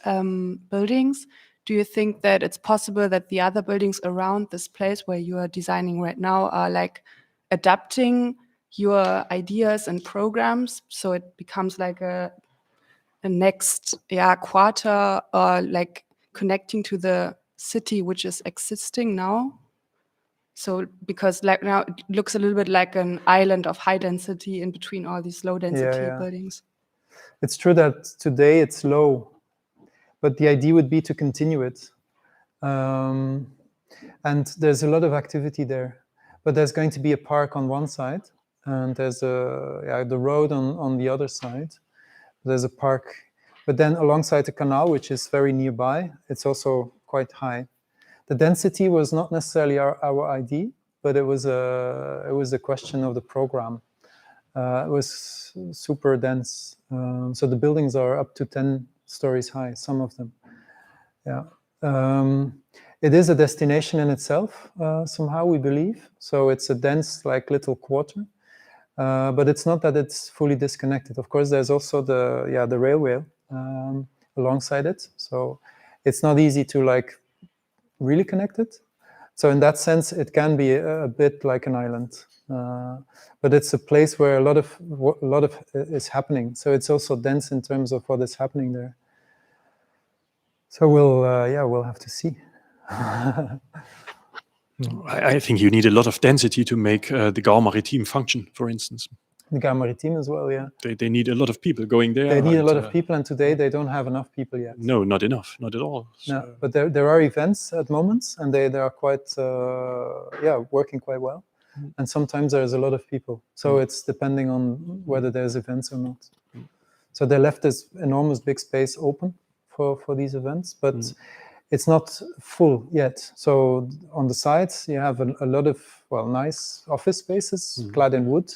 buildings. Do you think that it's possible that the other buildings around this place where you are designing right now are like adapting your ideas and programs, so it becomes like a next quarter, or like connecting to the city which is existing now? So because like now it looks a little bit like an island of high density in between all these low density yeah. buildings. It's true that today it's low, but the idea would be to continue it. And there's a lot of activity there, but there's going to be a park on one side, and there's the road on the other side. There's a park, but then alongside the canal, which is very nearby, it's also quite high. The density was not necessarily our idea, but it was a question of the program. It was super dense. So the buildings are up to 10 stories high, some of them. Yeah. It is a destination in itself, somehow, we believe. So it's a dense, like, little quarter. But it's not that it's fully disconnected. Of course, there's also the railway alongside it. So it's not easy to, like, really connect it. So in that sense, it can be a bit like an island. But it's a place where a lot of is happening. So it's also dense in terms of what is happening there. So we'll have to see. I think you need a lot of density to make the Gare Maritime function, for instance. The Gare Maritime as well, yeah. They need a lot of people going there. They need a lot of people, and today they don't have enough people yet. No, not enough, not at all. So. No, but there are events at moments, and they are quite, working quite well. And sometimes there's a lot of people. So it's depending on whether there's events or not. So they left this enormous big space open for these events, but it's not full yet. So on the sides, you have a lot of, nice office spaces clad in wood.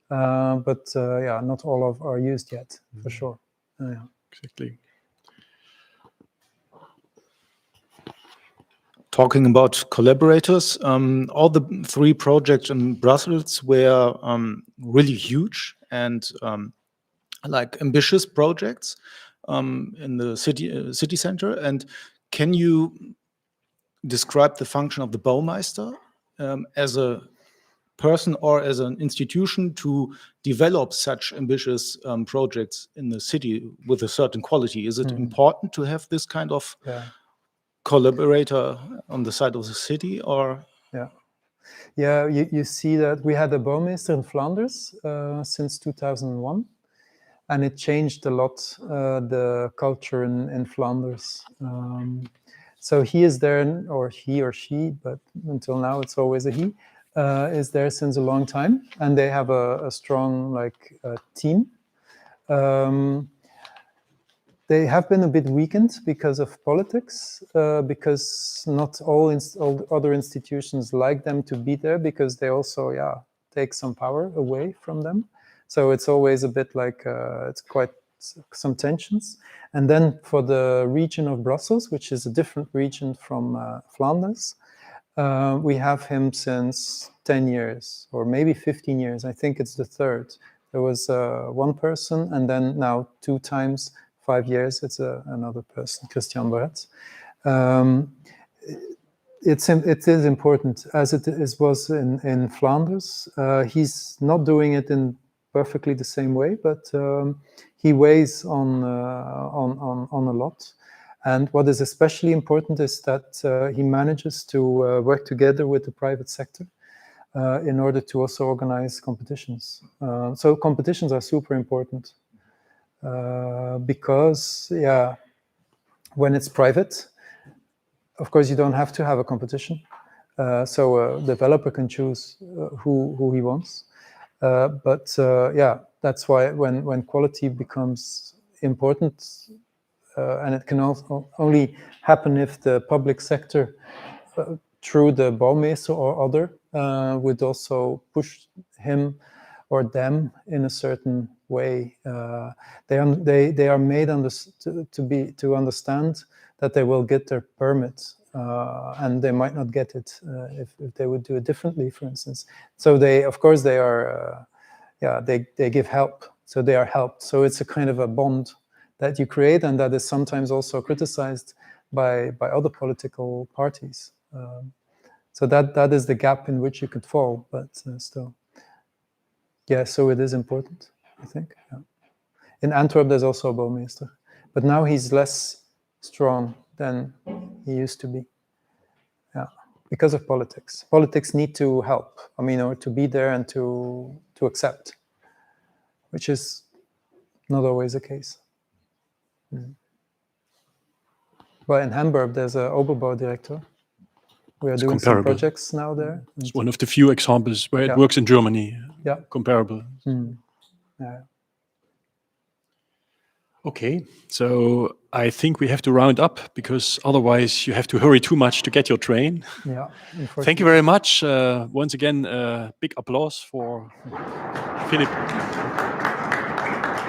But not all are used yet, for sure. Exactly. Talking about collaborators, all the 3 projects in Brussels were really huge and like ambitious projects in the city center. And can you describe the function of the Baumeister as a person or as an institution to develop such ambitious projects in the city with a certain quality? Is it important to have this kind of collaborator on the side of the city, or? You see that we had a Baumeister in Flanders since 2001, and it changed a lot the culture in Flanders. So he is there, or he or she, but until now it's always a he, is there since a long time, and they have a strong team. They have been a bit weakened because of politics, because not all other institutions like them to be there, because they also take some power away from them. So it's always a bit like it's quite some tensions. And then for the region of Brussels, which is a different region from Flanders, we have him since 10 years or maybe 15 years. I think it's the third. There was one person, and then now 2 times 5 years, it's another person, Christian Brett. It is important, as it was in Flanders. He's not doing it in perfectly the same way, but he weighs on a lot. And what is especially important is that he manages to work together with the private sector in order to also organize competitions. So competitions are super important. Because when it's private, of course you don't have to have a competition, so a developer can choose who he wants, but that's why when quality becomes important, and it can only happen if the public sector through the Baumeister or other would also push him or them in a certain way. They are made to understand that they will get their permit, and they might not get it if they would do it differently, for instance. So they are they give help. So they are helped. So it's a kind of a bond that you create, and that is sometimes also criticized by other political parties. So that is the gap in which you could fall, but still. Yeah, so it is important, I think. Yeah. In Antwerp, there's also a Baumeister, but now he's less strong than he used to be. Yeah, because of politics. Politics need to help, I mean, or to be there and to accept, which is not always the case. But in Hamburg, there's a Oberbaudirektor. We are doing some comparable. projects now there. It's one of the few examples where Yeah. it works in Germany. Yeah. Comparable. Yeah. Okay, so I think we have to round up because otherwise you have to hurry too much to get your train. Yeah. Thank you very much. Once again, big applause for Philippe.